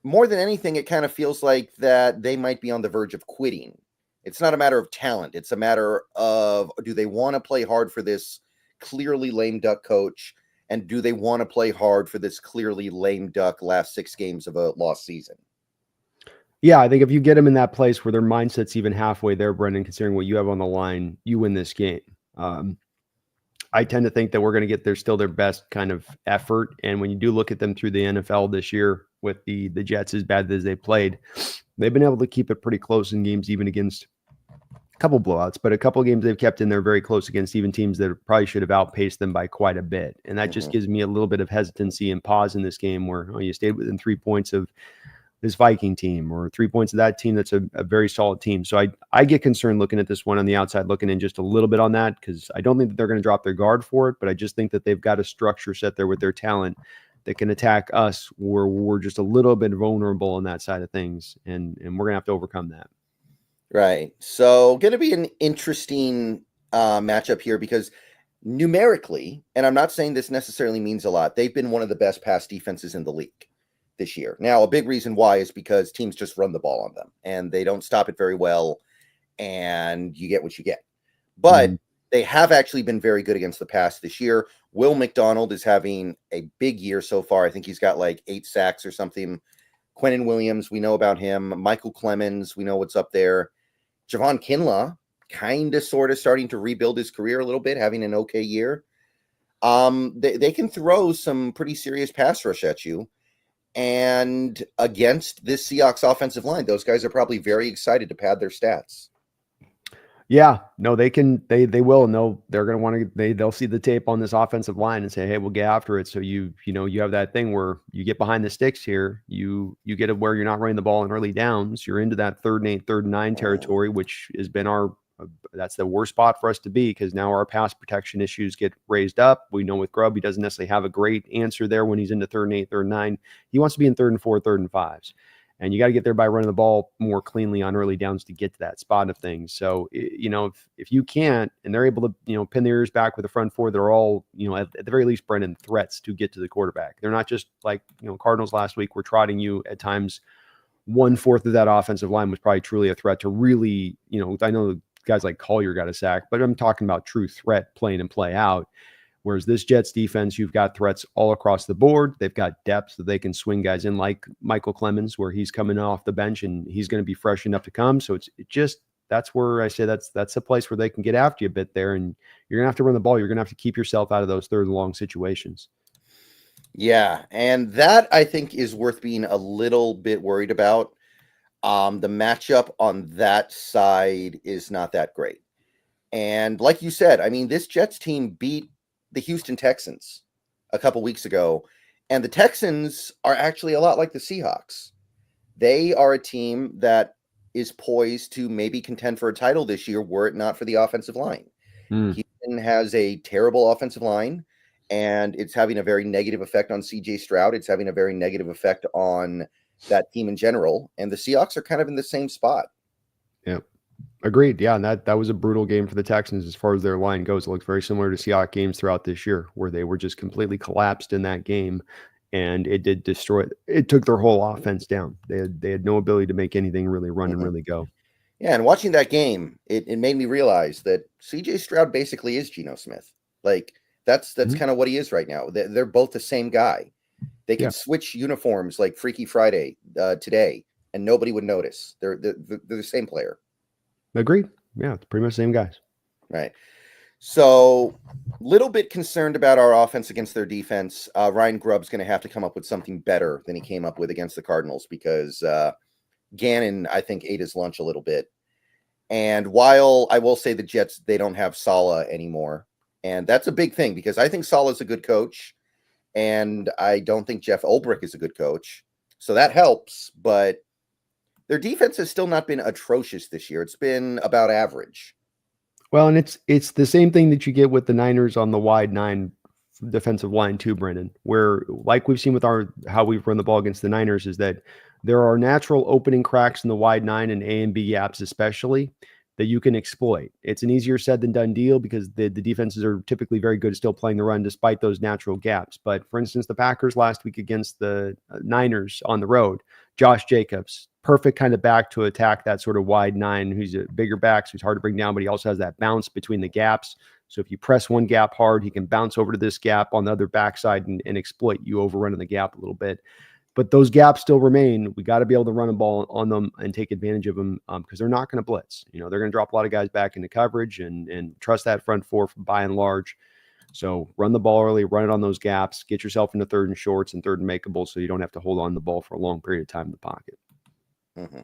More than anything, it kind of feels like that they might be on the verge of quitting. It's not a matter of talent. It's a matter of, do they want to play hard for this clearly lame duck coach? And do they want to play hard for this clearly lame duck last 6 games of a lost season? Yeah, I think if you get them in that place where their mindset's even halfway there, Brendan, considering what you have on the line, you win this game. I tend to think that we're going to get their best kind of effort. And when you do look at them through the NFL this year with the Jets as bad as they played, they've been able to keep it pretty close in games, even against couple blowouts, but a couple of games they've kept in there very close against even teams that probably should have outpaced them by quite a bit. And that just gives me a little bit of hesitancy and pause in this game where you stayed within 3 points of this Viking team or 3 points of that team that's a very solid team. So I get concerned looking at this one on the outside, looking in just a little bit on that, because I don't think that they're going to drop their guard for it, but I just think that they've got a structure set there with their talent that can attack us where we're just a little bit vulnerable on that side of things. And we're going to have to overcome that. Right. So going to be an interesting matchup here because numerically, and I'm not saying this necessarily means a lot, they've been one of the best pass defenses in the league this year. Now, a big reason why is because teams just run the ball on them and they don't stop it very well, and you get what you get. But they have actually been very good against the pass this year. Will McDonald is having a big year so far. I think he's got like 8 sacks or something. Quentin Williams, we know about him. Michael Clemens, we know what's up there. Javon Kinlaw, kind of sort of starting to rebuild his career a little bit, having an okay year. They can throw some pretty serious pass rush at you. And against this Seahawks offensive line, those guys are probably very excited to pad their stats. Yeah, no, they will, and they're going to want to, they'll see the tape on this offensive line and say, hey, we'll get after it. So you have that thing where you get behind the sticks here, you get it where you're not running the ball in early downs. You're into that 3rd and 8, 3rd and 9 territory, which has been that's the worst spot for us to be, because now our pass protection issues get raised up. We know with Grubb, he doesn't necessarily have a great answer there when he's into 3rd and 8, 3rd and 9. He wants to be in 3rd and 4, 3rd and 5s. And you got to get there by running the ball more cleanly on early downs to get to that spot of things. So, if you can't, and they're able to, pin their ears back with the front four, they're all, at the very least, Brendan, threats to get to the quarterback. They're not just like, Cardinals last week were trotting you at times. 1/4 of that offensive line was probably truly a threat to really, I know guys like Collier got a sack, but I'm talking about true threat playing and play out. Whereas this Jets defense, you've got threats all across the board. They've got depth that they can swing guys in, like Michael Clemens, where he's coming off the bench and he's going to be fresh enough to come. So that's where I say that's a place where they can get after you a bit there. And you're going to have to run the ball. You're going to have to keep yourself out of those 3rd and long situations. Yeah, and that I think is worth being a little bit worried about. The matchup on that side is not that great. And like you said, I mean, this Jets team beat the Houston Texans a couple weeks ago, and the Texans are actually a lot like the Seahawks. They are a team that is poised to maybe contend for a title this year were it not for the offensive line. Houston has a terrible offensive line, and it's having a very negative effect on CJ Stroud. It's having a very negative effect on that team in general, and the Seahawks are kind of in the same spot. Yeah. Agreed. Yeah, and that was a brutal game for the Texans as far as their line goes. It looks very similar to Seahawks games throughout this year, where they were just completely collapsed in that game, and it did destroy. It took their whole offense down. They had no ability to make anything really run and really go. Yeah, and watching that game, it made me realize that CJ Stroud basically is Geno Smith. Like that's kind of what he is right now. They're both the same guy. They can switch uniforms like Freaky Friday today, and nobody would notice. They're the same player. Agreed. Yeah, it's pretty much the same guys. Right. So, little bit concerned about our offense against their defense. Ryan Grubb's going to have to come up with something better than he came up with against the Cardinals because Gannon, I think, ate his lunch a little bit. And while I will say the Jets, they don't have Saleh anymore. And that's a big thing because I think Saleh's a good coach. And I don't think Jeff Ulbrich is a good coach. So that helps. But their defense has still not been atrocious this year. It's been about average. Well, and it's the same thing that you get with the Niners on the wide 9 defensive line too, Brendan, where like we've seen with how we've run the ball against the Niners is that there are natural opening cracks in the wide 9 and A and B gaps especially that you can exploit. It's an easier said than done deal because the defenses are typically very good at still playing the run despite those natural gaps. But for instance, the Packers last week against the Niners on the road, Josh Jacobs, perfect kind of back to attack that sort of wide 9, who's a bigger back, so he's hard to bring down, but he also has that bounce between the gaps. So if you press one gap hard, he can bounce over to this gap on the other backside and exploit you overrunning the gap a little bit. But those gaps still remain. We got to be able to run a ball on them and take advantage of them because they're not going to blitz. They're going to drop a lot of guys back into coverage and trust that front four by and large. So run the ball early, run it on those gaps, get yourself into 3rd and shorts and 3rd and makeable so you don't have to hold on the ball for a long period of time in the pocket. Mm-hmm.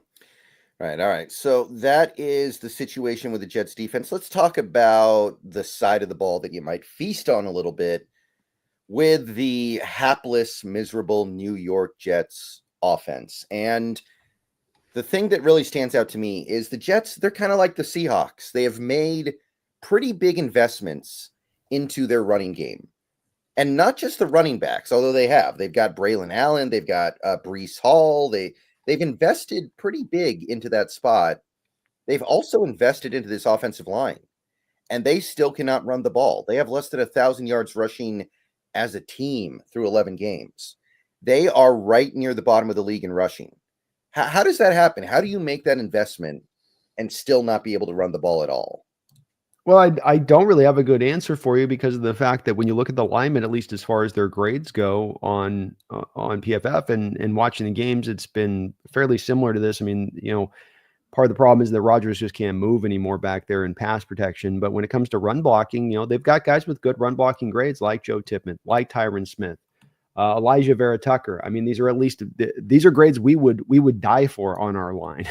Right. All right. So that is the situation with the Jets defense. Let's talk about the side of the ball that you might feast on a little bit with the hapless, miserable New York Jets offense. And the thing that really stands out to me is the Jets, they're kind of like the Seahawks. They have made pretty big investments into their running game. And not just the running backs, although they've got Braylon Allen, they've got Brees Hall. They've invested pretty big into that spot. They've also invested into this offensive line, and they still cannot run the ball. They have less than 1,000 yards rushing as a team through 11 games. They are right near the bottom of the league in rushing. How does that happen? How do you make that investment and still not be able to run the ball at all? Well, I don't really have a good answer for you because of the fact that when you look at the linemen, at least as far as their grades go on PFF and watching the games, it's been fairly similar to this. I mean, part of the problem is that Rodgers just can't move anymore back there in pass protection. But when it comes to run blocking, they've got guys with good run blocking grades like Joe Tippmann, like Tyron Smith, Elijah Vera Tucker. I mean, these are grades we would die for on our line.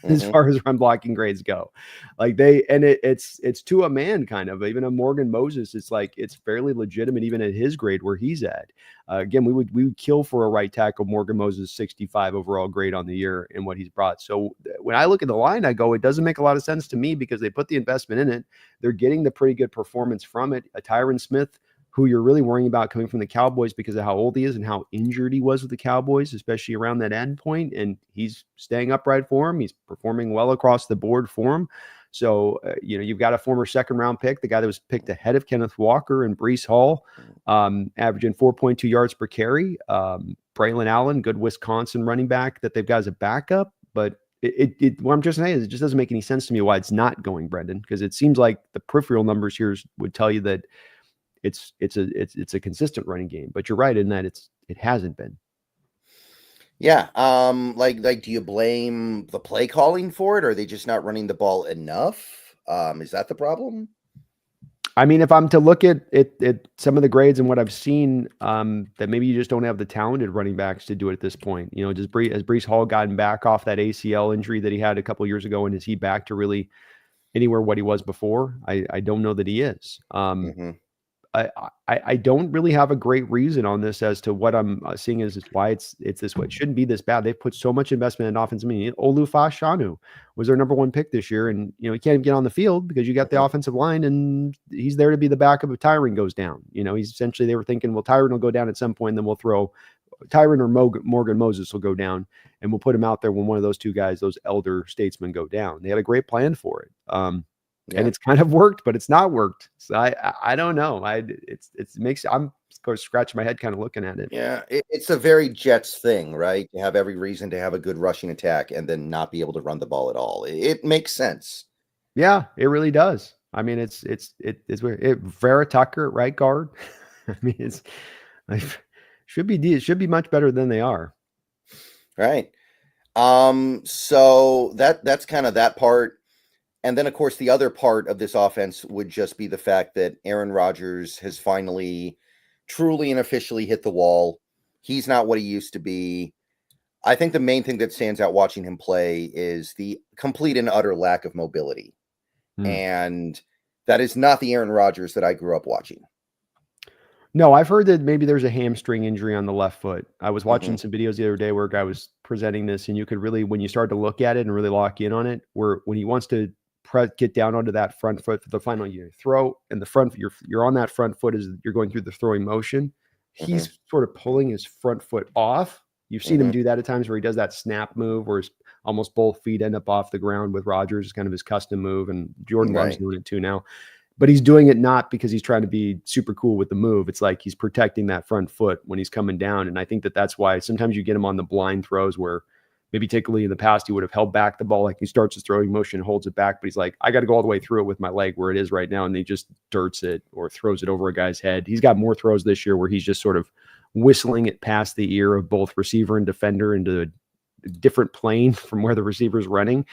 As far as run blocking grades go, it's to a man kind of. Even a Morgan Moses, it's fairly legitimate even at his grade where he's at. Again, we would kill for a right tackle. Morgan Moses 65 overall grade on the year and what he's brought. So when I look at the line, I go, it doesn't make a lot of sense to me because they put the investment in it. They're getting the pretty good performance from it. A Tyron Smith, who you're really worrying about coming from the Cowboys because of how old he is and how injured he was with the Cowboys, especially around that end point. And he's staying upright for him. He's performing well across the board for him. So, you've got a former second-round pick, the guy that was picked ahead of Kenneth Walker and Brees Hall, averaging 4.2 yards per carry. Braylon Allen, good Wisconsin running back that they've got as a backup. But what I'm just saying is it just doesn't make any sense to me why it's not going, Brendan, because it seems like the peripheral numbers here would tell you that it's a consistent running game, but you're right in that it hasn't been. Yeah. Do you blame the play calling for it, or are they just not running the ball enough? Is that the problem? I mean, if I'm to look at some of the grades and what I've seen, that maybe you just don't have the talented running backs to do it at this point. Has Brees Hall gotten back off that ACL injury that he had a couple of years ago, and is he back to really anywhere what he was before? I don't know that he is. I don't really have a great reason on this as to what I'm seeing is why it's this way. It shouldn't be this bad. They've put so much investment in offense. I mean, Olu Fashanu was their number one pick this year, and he can't even get on the field because you got the offensive line, and he's there to be the backup if Tyron goes down. He's essentially, they were thinking, well, Tyron will go down at some point, and then we'll throw Tyron or Morgan Moses will go down, and we'll put him out there when one of those two guys, those elder statesmen, go down. They had a great plan for it. And it's kind of worked, but it's not worked. So I don't know. I'm scratching my head kind of looking at it. Yeah, it's a very Jets thing, right? You have every reason to have a good rushing attack and then not be able to run the ball at all. It makes sense. Yeah, it really does. I mean, it's weird. Vera Tucker at right guard. I mean, it should be much better than they are. Right. So that's kind of that part. And then, of course, the other part of this offense would just be the fact that Aaron Rodgers has finally truly and officially hit the wall. He's not what he used to be. I think the main thing that stands out watching him play is the complete and utter lack of mobility. And that is not the Aaron Rodgers that I grew up watching. No, I've heard that maybe there's a hamstring injury on the left foot. I was watching some videos the other day where a guy was presenting this, and you could really, when you start to look at it and really lock in on it, when he wants to get down onto that front foot for the final throw, and the front, you're on that front foot as you're going through the throwing motion. He's sort of pulling his front foot off. You've seen him do that at times where he does that snap move where almost both feet end up off the ground with Rodgers. It's kind of his custom move, and Jordan Love's doing it too now. But he's doing it not because he's trying to be super cool with the move. It's like he's protecting that front foot when he's coming down. And I think that's why sometimes you get him on the blind throws where maybe typically in the past he would have held back the ball, like he starts his throwing motion, holds it back, but he's like, I got to go all the way through it with my leg where it is right now, and he just dirts it or throws it over a guy's head. He's got more throws this year where he's just sort of whistling it past the ear of both receiver and defender into a different plane from where the receiver's running.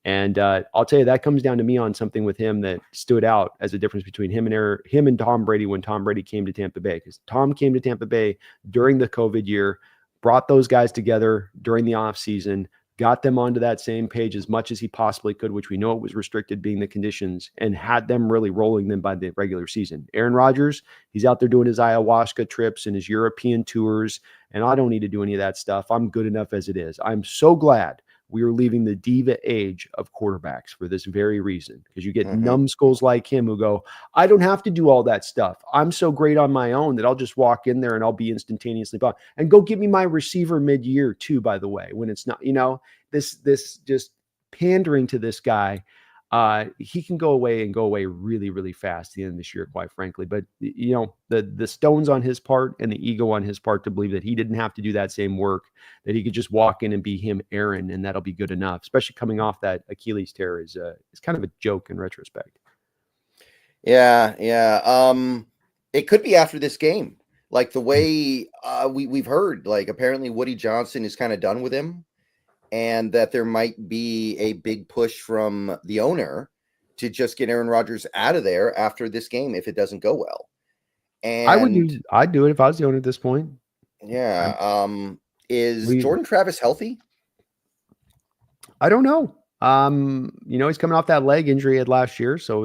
And I'll tell you, that comes down to me on something with him that stood out as a difference between him and Tom Brady when Tom Brady came to Tampa Bay. Because Tom came to Tampa Bay during the COVID year, brought those guys together during the offseason, got them onto that same page as much as he possibly could, which we know it was restricted being the conditions, and had them really rolling them by the regular season. Aaron Rodgers, he's out there doing his ayahuasca trips and his European tours, and I don't need to do any of that stuff. I'm good enough as it is. I'm so glad we are leaving the diva age of quarterbacks for this very reason, because you get numbskulls like him who go, I don't have to do all that stuff. I'm so great on my own that I'll just walk in there and I'll be instantaneously bomb. And go give me my receiver mid-year too, by the way, when it's not, this just pandering to this guy. He can go away really, really fast at the end of this year, quite frankly. But the stones on his part and the ego on his part to believe that he didn't have to do that same work, that he could just walk in and be him, Aaron, and that'll be good enough. Especially coming off that Achilles tear is kind of a joke in retrospect. Yeah. It could be after this game, like the way we've heard. Like apparently Woody Johnson is kind of done with him. And that there might be a big push from the owner to just get Aaron Rodgers out of there after this game if it doesn't go well. And I'd do it if I was the owner at this point. Yeah. Is Jordan Travis healthy? I don't know. He's coming off that leg injury at last year, so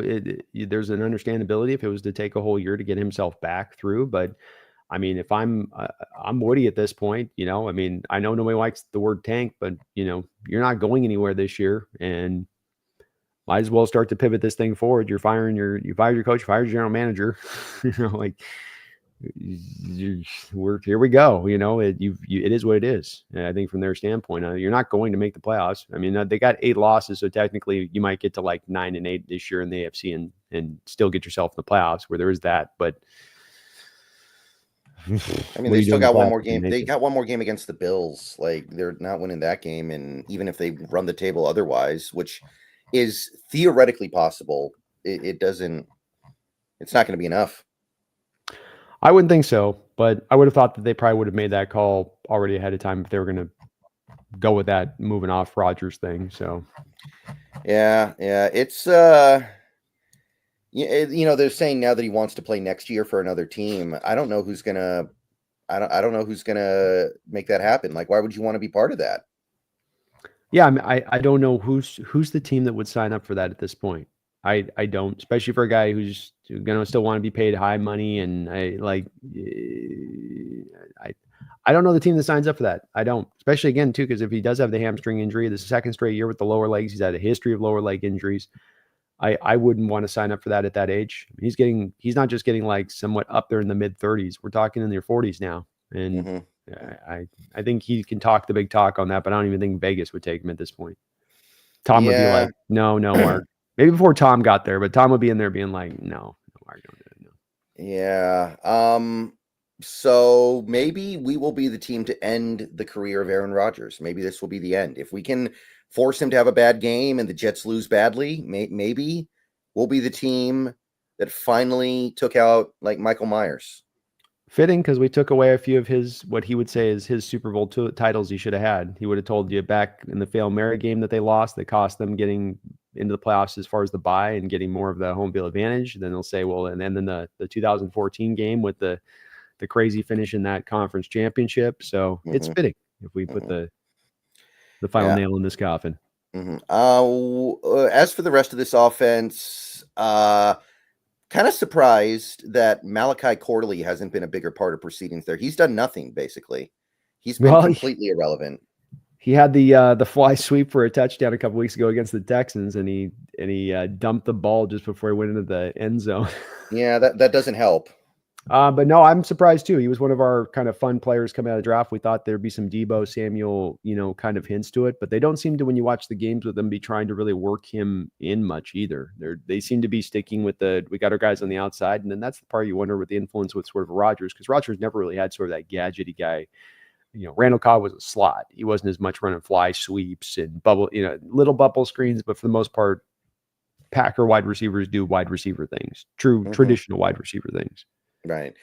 there's an understandability if it was to take a whole year to get himself back through, but I mean, if I'm Woody at this point, I know nobody likes the word tank, but you're not going anywhere this year, and might as well start to pivot this thing forward. You fired your coach, fired your general manager, here we go. It is what it is. And I think from their standpoint, you're not going to make the playoffs. I mean, they got 8 losses, so technically you might get to like 9-8 this year in the AFC and still get yourself in the playoffs where there is that, but. I mean, they still got one more game. They got one more game against the Bills. Like they're not winning that game, and even if they run the table otherwise, which is theoretically possible, it doesn't. It's not going to be enough. I wouldn't think so, but I would have thought that they probably would have made that call already ahead of time if they were going to go with that moving off Rodgers thing. So, yeah, it's they're saying now that he wants to play next year for another team. I don't know who's gonna. I don't know who's gonna make that happen. Like, why would you want to be part of that? Yeah, I mean, I don't know who's the team that would sign up for that at this point. I don't, especially for a guy who's gonna still want to be paid high money, and I don't know the team that signs up for that. I don't, especially again too, because if he does have the hamstring injury, the second straight year with the lower legs, he's had a history of lower leg injuries. I wouldn't want to sign up for that at that age. He's not just getting like somewhat up there in the mid 30s. We're talking in their 40s now. And I think he can talk the big talk on that, but I don't even think Vegas would take him at this point. Tom would be like, no, Mark. Maybe before Tom got there, but Tom would be in there being like, no, Mark, don't do it. No. Yeah. So maybe we will be the team to end the career of Aaron Rodgers. Maybe this will be the end. If we can force him to have a bad game and the Jets lose badly, maybe we'll be the team that finally took out like Michael Myers. Fitting, because we took away a few of what he would say is his Super Bowl titles he should have had. He would have told you back in the Fail Mary game that they lost, that cost them getting into the playoffs as far as the bye and getting more of the home field advantage. Then they'll say, well, and then the 2014 game with the crazy finish in that conference championship. So it's fitting if we put the final nail in this coffin. As for the rest of this offense, kind of surprised that Malachi Corley hasn't been a bigger part of proceedings there. He's done nothing, basically. He's been completely irrelevant. He had the fly sweep for a touchdown a couple weeks ago against the Texans, and he dumped the ball just before he went into the end zone. Yeah, that doesn't help. But no, I'm surprised too. He was one of our kind of fun players coming out of the draft. We thought there'd be some Debo Samuel, kind of hints to it, but they don't seem to, when you watch the games with them, be trying to really work him in much either. They seem to be sticking with we got our guys on the outside, and then that's the part you wonder with the influence with sort of Rodgers, because Rodgers never really had sort of that gadgety guy. Randall Cobb was a slot. He wasn't as much running fly sweeps and little bubble screens, but for the most part, Packer wide receivers do wide receiver things, traditional wide receiver things. Right.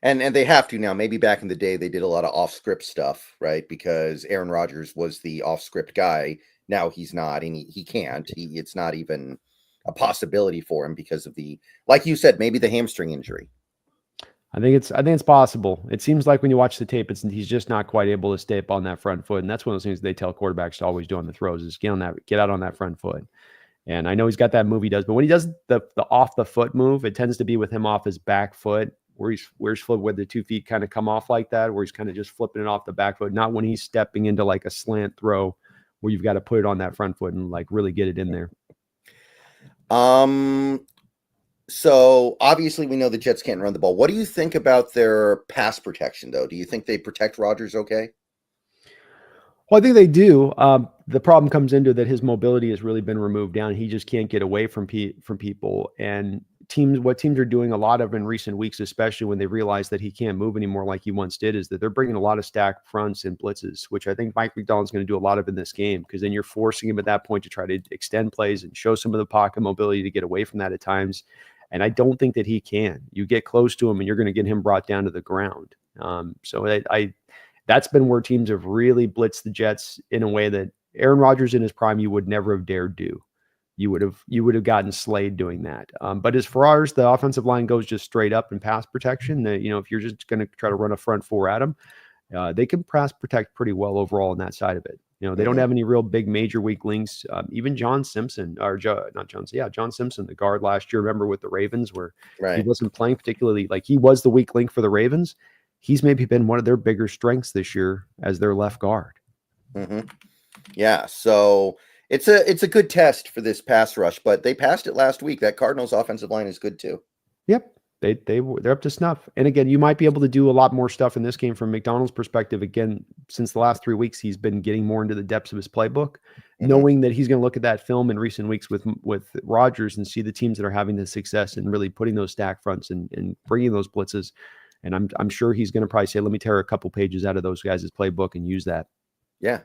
And they have to now. Maybe back in the day, they did a lot of off-script stuff, right? Because Aaron Rodgers was the off-script guy. Now he's not, and he can't. It's not even a possibility for him because of like you said, maybe the hamstring injury. I think it's possible. It seems like when you watch the tape, he's just not quite able to stay up on that front foot, and that's one of those things they tell quarterbacks to always do on the throws is get out on that front foot. And I know he's got that move he does, but when he does the off the foot move, it tends to be with him off his back foot, where he's flip where the 2 feet kind of come off like that, where he's kind of just flipping it off the back foot, not when he's stepping into like a slant throw where you've got to put it on that front foot and like really get it in there. So obviously we know the Jets can't run the ball. What do you think about their pass protection, though? Do you think they protect Rodgers okay? Well, I think they do. The problem comes into that his mobility has really been removed down. He just can't get away from people. And what teams are doing a lot of in recent weeks, especially when they realize that he can't move anymore like he once did, is that they're bringing a lot of stacked fronts and blitzes, which I think Mike McDonald's going to do a lot of in this game, because then you're forcing him at that point to try to extend plays and show some of the pocket mobility to get away from that at times. And I don't think that he can. You get close to him and you're going to get him brought down to the ground. That's been where teams have really blitzed the Jets in a way that Aaron Rodgers in his prime you would never have dared do. You would have gotten slayed doing that. But as far as the offensive line goes, just straight up in pass protection, if you're just going to try to run a front four at them, they can pass protect pretty well overall on that side of it. They don't have any real big major weak links. Even John Simpson, John Simpson, the guard last year, remember with the Ravens, where he wasn't playing particularly, like he was the weak link for the Ravens. He's maybe been one of their bigger strengths this year as their left guard. Yeah, so it's a good test for this pass rush, but they passed it last week. That Cardinals offensive line is good too. Yep. They're up to snuff. And again, you might be able to do a lot more stuff in this game from McDonald's perspective. Again, since the last 3 weeks, he's been getting more into the depths of his playbook, knowing that he's going to look at that film in recent weeks with Rodgers and see the teams that are having the success and really putting those stack fronts and bringing those blitzes. And I'm sure he's going to probably say, let me tear a couple pages out of those guys' playbook and use that. Yeah.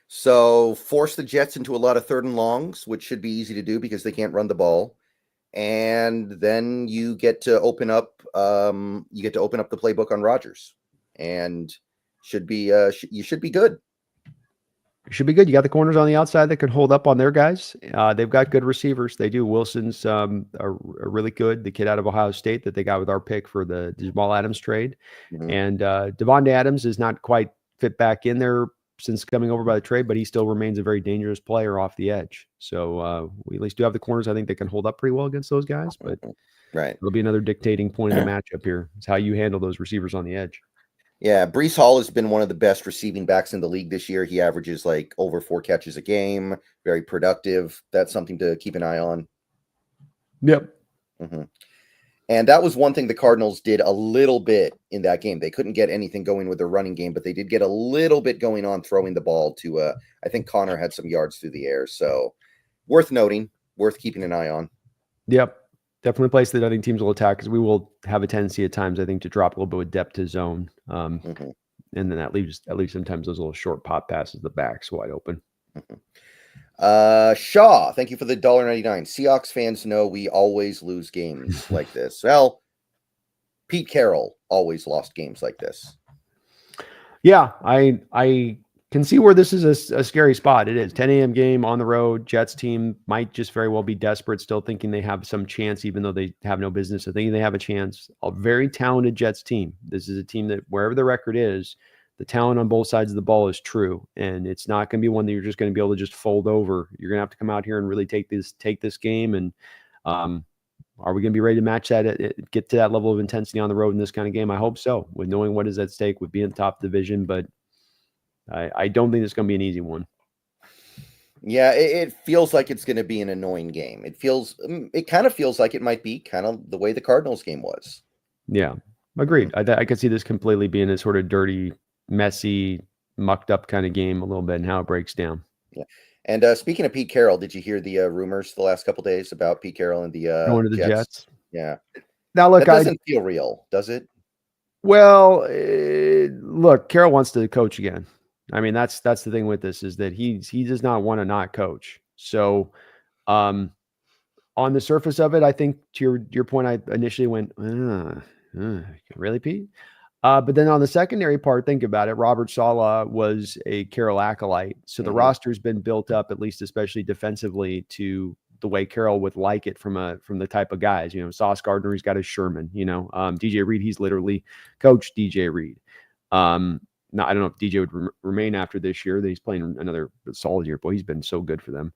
So force the Jets into a lot of third and longs, which should be easy to do because they can't run the ball. And then you get to open up the playbook on Rodgers, and you should be good. You should be good. You got the corners on the outside that can hold up on their guys. They've got good receivers. They do. Wilson's are really good. The kid out of Ohio State that they got with our pick for the Jamal Adams trade. And Devontae Adams is not quite fit back in there since coming over by the trade, but he still remains a very dangerous player off the edge. So we at least do have the corners. I think they can hold up pretty well against those guys, but it'll be another dictating point of the matchup here. It's how you handle those receivers on the edge. Yeah, Breece Hall has been one of the best receiving backs in the league this year. He averages like over 4 catches a game, very productive. That's something to keep an eye on. Yep. And that was one thing the Cardinals did a little bit in that game. They couldn't get anything going with their running game, but they did get a little bit going on throwing the ball to, I think Connor had some yards through the air. So worth noting, worth keeping an eye on. Yep. Definitely a place that I think teams will attack, because we will have a tendency at times, I think, to drop a little bit with depth to zone. And then that leaves sometimes those little short pop passes, the backs wide open. Shaw, thank you for the $1.99. Seahawks fans know we always lose games like this. Well, Pete Carroll always lost games like this. Yeah, I can see where this is a scary spot. It is 10 a.m. game on the road. Jets team might just very well be desperate, still thinking they have some chance, even though they have no business. So thinking they have a chance. A very talented Jets team. This is a team that wherever the record is, the talent on both sides of the ball is true. And it's not going to be one that you're just going to be able to just fold over. You're going to have to come out here and really take this game. And are we going to be ready to match that, get to that level of intensity on the road in this kind of game? I hope so, with knowing what is at stake, with being top division. But I don't think it's going to be an easy one. Yeah, it feels like it's going to be an annoying game. It kind of feels like it might be kind of the way the Cardinals game was. Yeah, agreed. I could see this completely being a sort of dirty, messy, mucked up kind of game a little bit, and how it breaks down. Yeah. And speaking of Pete Carroll, did you hear the rumors the last couple of days about Pete Carroll and the going to the Jets? Yeah. Now look, that doesn't feel real, does it? Well, look, Carroll wants to coach again. I mean, that's the thing with this, is that he does not want to not coach. So, on the surface of it, I think to your point, I initially went, really, Pete? But then on the secondary part, think about it. Robert Saleh was a Carroll acolyte. So the roster's been built up, at least especially defensively, to the way Carroll would like it from the type of guys. Sauce Gardner, he's got his Sherman. DJ Reed, he's literally coached DJ Reed. Now, I don't know if DJ would remain after this year. That he's playing another solid year. Boy, he's been so good for them.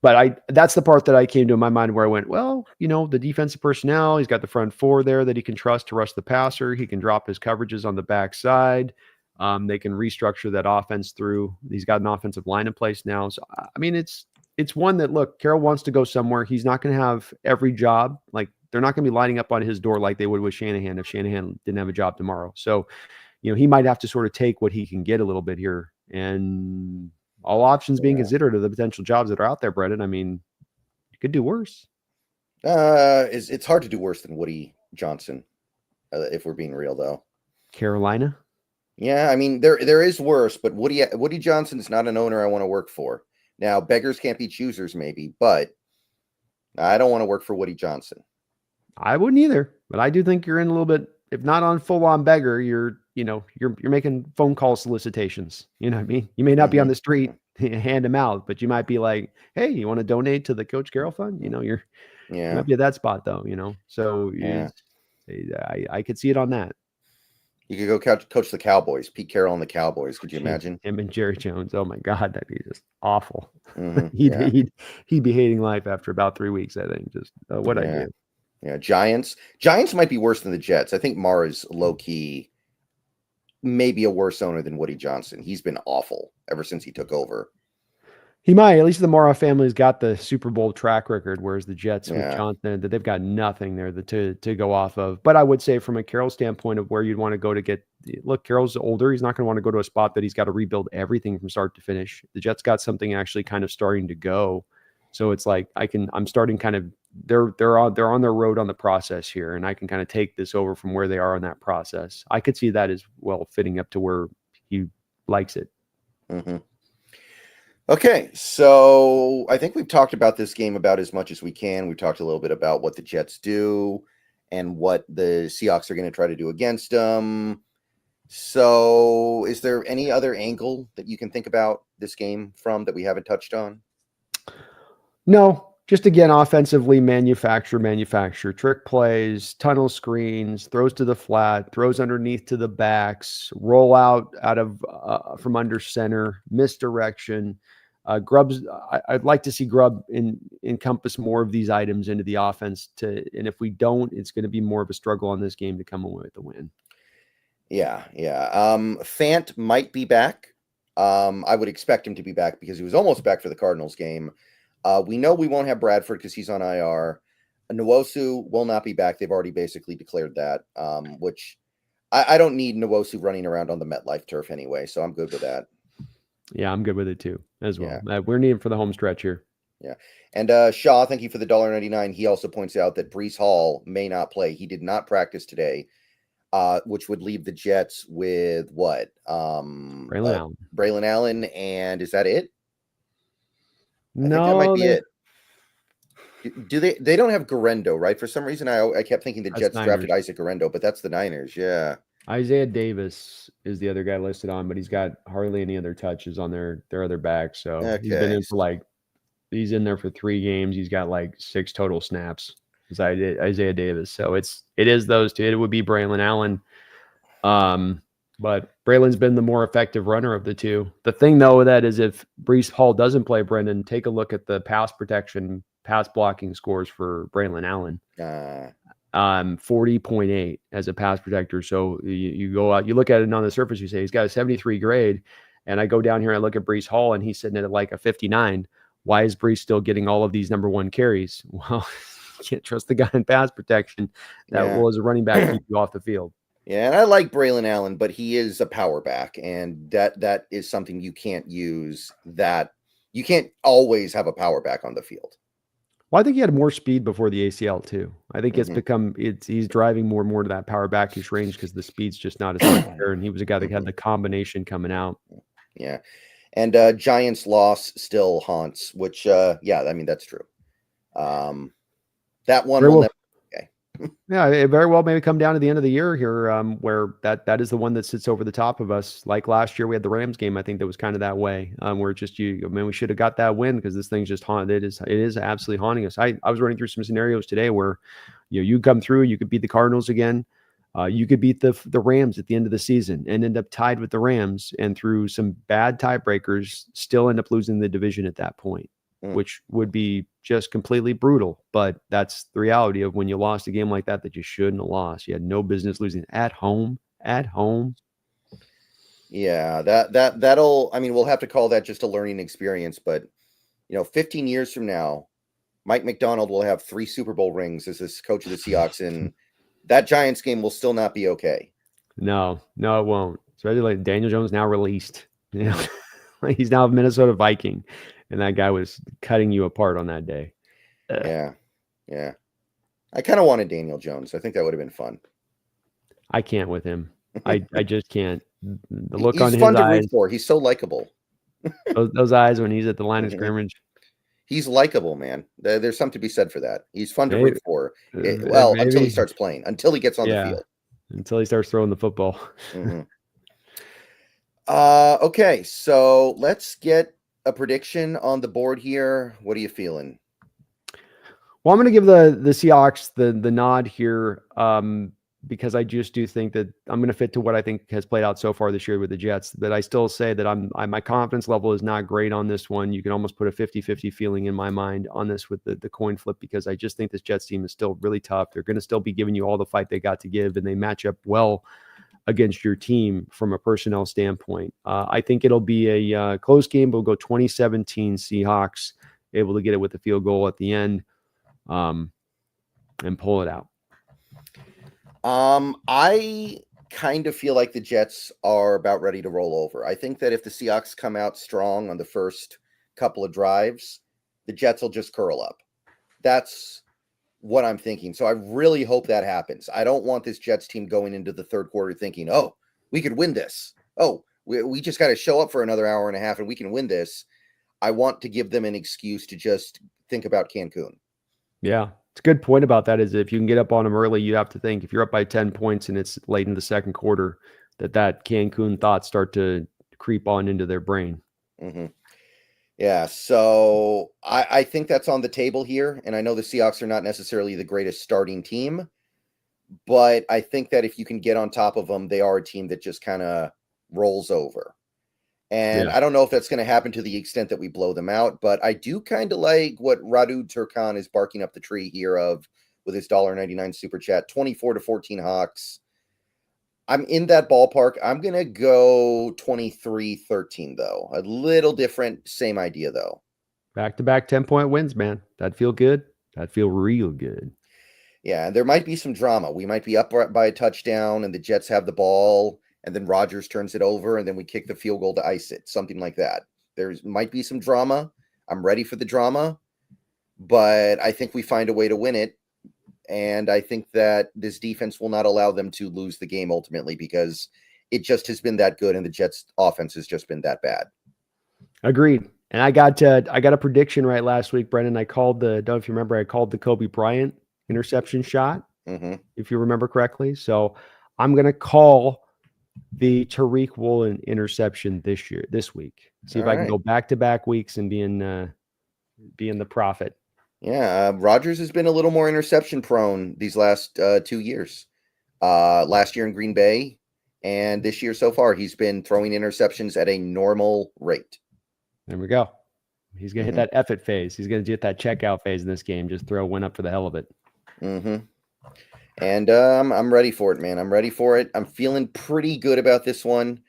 But that's the part that I came to in my mind where I went, well, the defensive personnel, he's got the front four there that he can trust to rush the passer. He can drop his coverages on the backside. They can restructure that offense through. He's got an offensive line in place now. So, I mean, it's one that, look, Carroll wants to go somewhere. He's not going to have every job. Like, they're not going to be lining up on his door like they would with Shanahan if Shanahan didn't have a job tomorrow. So, he might have to sort of take what he can get a little bit here. And all options being considered of the potential jobs that are out there, Brendan, I mean, you could do worse. It's hard to do worse than Woody Johnson, if we're being real, though. Carolina? Yeah, I mean, there is worse, but Woody Johnson is not an owner I want to work for. Now, beggars can't be choosers, maybe, but I don't want to work for Woody Johnson. I wouldn't either, but I do think you're in a little bit, if not on full-on beggar, you're making phone call solicitations. You know what I mean? You may not be on the street, hand them out, but you might be like, hey, you want to donate to the Coach Carroll Fund? You might be at that spot, though, So I could see it on that. You could go coach the Cowboys, Pete Carroll and the Cowboys. Could you imagine? Him and Jerry Jones. Oh, my God, that'd be just awful. He'd be hating life after about 3 weeks, I think. Just what I do. Yeah, Giants might be worse than the Jets. I think Mara's low-key maybe a worse owner than Woody Johnson. He's been awful ever since he took over. He might. At least the Mara family's got the Super Bowl track record, whereas the Jets with Johnson, that they've got nothing there to go off of. But I would say from a Carroll standpoint of where you'd want to go to get – look, Carroll's older. He's not going to want to go to a spot that he's got to rebuild everything from start to finish. The Jets got something actually kind of starting to go. So it's like I'm starting kind of – they're on their road on the process here, and I can kind of take this over from where they are in that process. I could see that as well fitting up to where he likes it. Mm-hmm. Okay, so I think we've talked about this game about as much as we can. We've talked a little bit about what the Jets do and what the Seahawks are going to try to do against them. So is there any other angle that you can think about this game from that we haven't touched on? No. Just again, offensively, manufacture, trick plays, tunnel screens, throws to the flat, throws underneath to the backs, roll out of from under center, misdirection. I'd like to see Grubb encompass more of these items into the offense. And if we don't, it's going to be more of a struggle on this game to come away with the win. Yeah. Fant might be back. I would expect him to be back because he was almost back for the Cardinals game. We know we won't have Bradford because he's on IR. Nwosu will not be back. They've already basically declared that, which I don't need Nwosu running around on the MetLife turf anyway, so I'm good with that. Yeah, I'm good with it too, as well. Yeah. We're needing for the home stretch here. Yeah. And Shaw, thank you for the $1.99. He also points out that Breece Hall may not play. He did not practice today, which would leave the Jets with what? Braylon Allen. Braylon Allen, and is that it? I think that might be it. Do they don't have Garendo, right? For some reason, I kept thinking the Jets drafted Isaac Garendo, but that's the Niners. Yeah. Isaiah Davis is the other guy listed on, but he's got hardly any other touches on their other back. So he's been in for he's in there for 3 games. He's got 6 total snaps. It's Isaiah Davis. So it is those two. It would be Braylon Allen. But Braylon's been the more effective runner of the two. The thing, though, with that is if Breece Hall doesn't play, Brendan, take a look at the pass protection, pass blocking scores for Braylon Allen. 40.8 as a pass protector. So you go out, you look at it on the surface, you say he's got a 73 grade. And I go down here and I look at Breece Hall and he's sitting at a 59. Why is Breece still getting all of these number 1 carries? Well, you can't trust the guy in pass protection that will, as a running back, keep you off the field. Yeah, and I like Braylon Allen, but he is a power back, and that is something you can't use. That you can't always have a power back on the field. Well, I think he had more speed before the ACL too. I think he's driving more and more to that power backish range because the speed's just not as much there, and he was a guy that had the combination coming out. Yeah, and Giants loss still haunts, which I mean that's true. That one will never. Okay. Yeah, it very well may come down to the end of the year here, where that is the one that sits over the top of us. Like last year, we had the Rams game. I think that was kind of that way, where it's just man, we should have got that win because this thing's just haunted. It is absolutely haunting us. I was running through some scenarios today where, you come through, you could beat the Cardinals again, you could beat the Rams at the end of the season and end up tied with the Rams, and through some bad tiebreakers, still end up losing the division at that point, which would be just completely brutal. But that's the reality of when you lost a game like that you shouldn't have lost. You had no business losing at home. Yeah, that'll, I mean, we'll have to call that just a learning experience, but 15 years from now, Mike McDonald will have 3 Super Bowl rings as this coach of the Seahawks, and that Giants game will still not be okay. No, it won't. Especially like Daniel Jones now released. Like he's now a Minnesota Viking, and that guy was cutting you apart on that day. Yeah. I kind of wanted Daniel Jones. I think that would have been fun. I can't with him. I just can't. The look He's on his fun to eyes. root for. He's so likable. Those eyes when he's at the line of scrimmage. He's likable, man. There's something to be said for that. He's fun to root for. Maybe. Until he starts playing, until he gets on the field. Until he starts throwing the football. Okay, so let's get a prediction on the board here. What are you feeling? Well, I'm going to give the Seahawks the nod here, because I just do think that I'm going to fit to what I think has played out so far this year with the Jets. But I still say that my confidence level is not great on this one. You can almost put a 50-50 feeling in my mind on this with the coin flip, because I just think this Jets team is still really tough. They're going to still be giving you all the fight they got to give, and they match up well against your team from a personnel standpoint. I think it'll be a close game. We'll go 2017 Seahawks, able to get it with a field goal at the end, and pull it out. I kind of feel like the Jets are about ready to roll over. I think that if the Seahawks come out strong on the first couple of drives, the Jets will just curl up. That's what I'm thinking. So I really hope that happens. I don't want this Jets team going into the third quarter thinking, oh, we could win this. Oh, we just got to show up for another hour and a half and we can win this. I want to give them an excuse to just think about Cancun. Yeah. It's a good point about that is if you can get up on them early, you have to think if you're up by 10 points and it's late in the second quarter, that Cancun thoughts start to creep on into their brain. Yeah, so I think that's on the table here. And I know the Seahawks are not necessarily the greatest starting team, but I think that if you can get on top of them, they are a team that just kind of rolls over. And I don't know if that's going to happen to the extent that we blow them out, but I do kind of like what Radu Turkan is barking up the tree here with his $1.99 super chat, 24-14 Hawks. I'm in that ballpark. I'm going to go 23-13 though. A little different, same idea though. Back-to-back 10-point wins, man. That'd feel good. That'd feel real good. Yeah, and there might be some drama. We might be up by a touchdown and the Jets have the ball, and then Rodgers turns it over, and then we kick the field goal to ice it, something like that. There might be some drama. I'm ready for the drama, but I think we find a way to win it, and I think that this defense will not allow them to lose the game ultimately because it just has been that good, and the Jets' offense has just been that bad. Agreed. And I got a prediction right last week, Brendan. I called don't know if you remember, I called the Kobe Bryant interception shot, if you remember correctly. So I'm going to call the Tariq Woolen interception this week. See if I can go back-to-back weeks and be in the profit. Yeah, Rodgers has been a little more interception prone these last 2 years. Last year in Green Bay, and this year so far, he's been throwing interceptions at a normal rate. There we go. He's going to hit that effort phase. He's going to get that checkout phase in this game. Just throw one up for the hell of it. And I'm ready for it, man. I'm ready for it. I'm feeling pretty good about this one.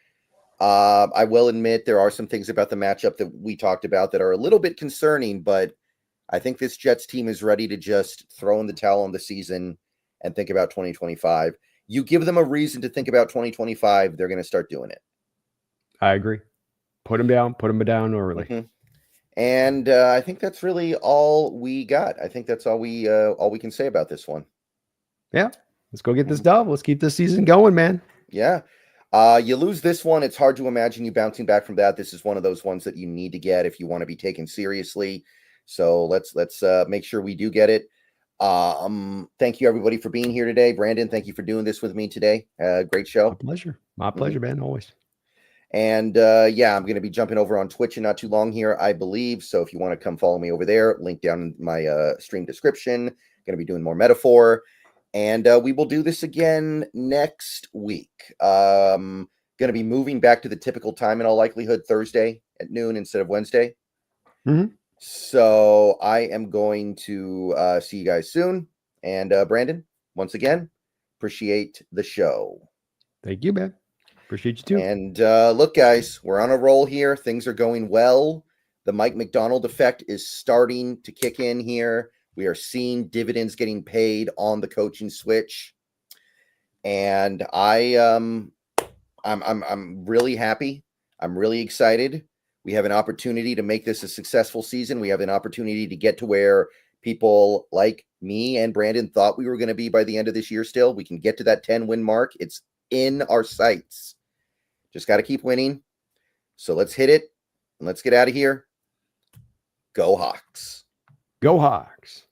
I will admit there are some things about the matchup that we talked about that are a little bit concerning, but I think this Jets team is ready to just throw in the towel on the season and think about 2025. You give them a reason to think about 2025, they're going to start doing it. I agree. Put them down early. And I think that's really all we got. I think that's all we can say about this one. Yeah, let's go get this dub. Let's keep this season going, man. Yeah. You lose this one, it's hard to imagine you bouncing back from that. This is one of those ones that you need to get if you want to be taken seriously. So let's make sure we do get it. Thank you everybody for being here today. Brandon, thank you for doing this with me today. Great show. My pleasure. My pleasure, man. Always. And yeah, I'm going to be jumping over on Twitch in not too long here, I believe. So if you want to come follow me over there, link down in my stream description. Going to be doing more metaphor. And we will do this again next week. Going to be moving back to the typical time in all likelihood, Thursday at noon instead of Wednesday. Mm-hmm. So I am going to see you guys soon. And Brandon, once again, appreciate the show. Thank you, man. Appreciate you too. And look, guys, we're on a roll here. Things are going well. The Mike McDonald effect is starting to kick in here. We are seeing dividends getting paid on the coaching switch. And I'm really happy. I'm really excited. We have an opportunity to make this a successful season. We have an opportunity to get to where people like me and Brandon thought we were going to be by the end of this year still. We can get to that 10-win mark. It's in our sights. Just got to keep winning. So let's hit it and let's get out of here. Go Hawks. Go Hawks.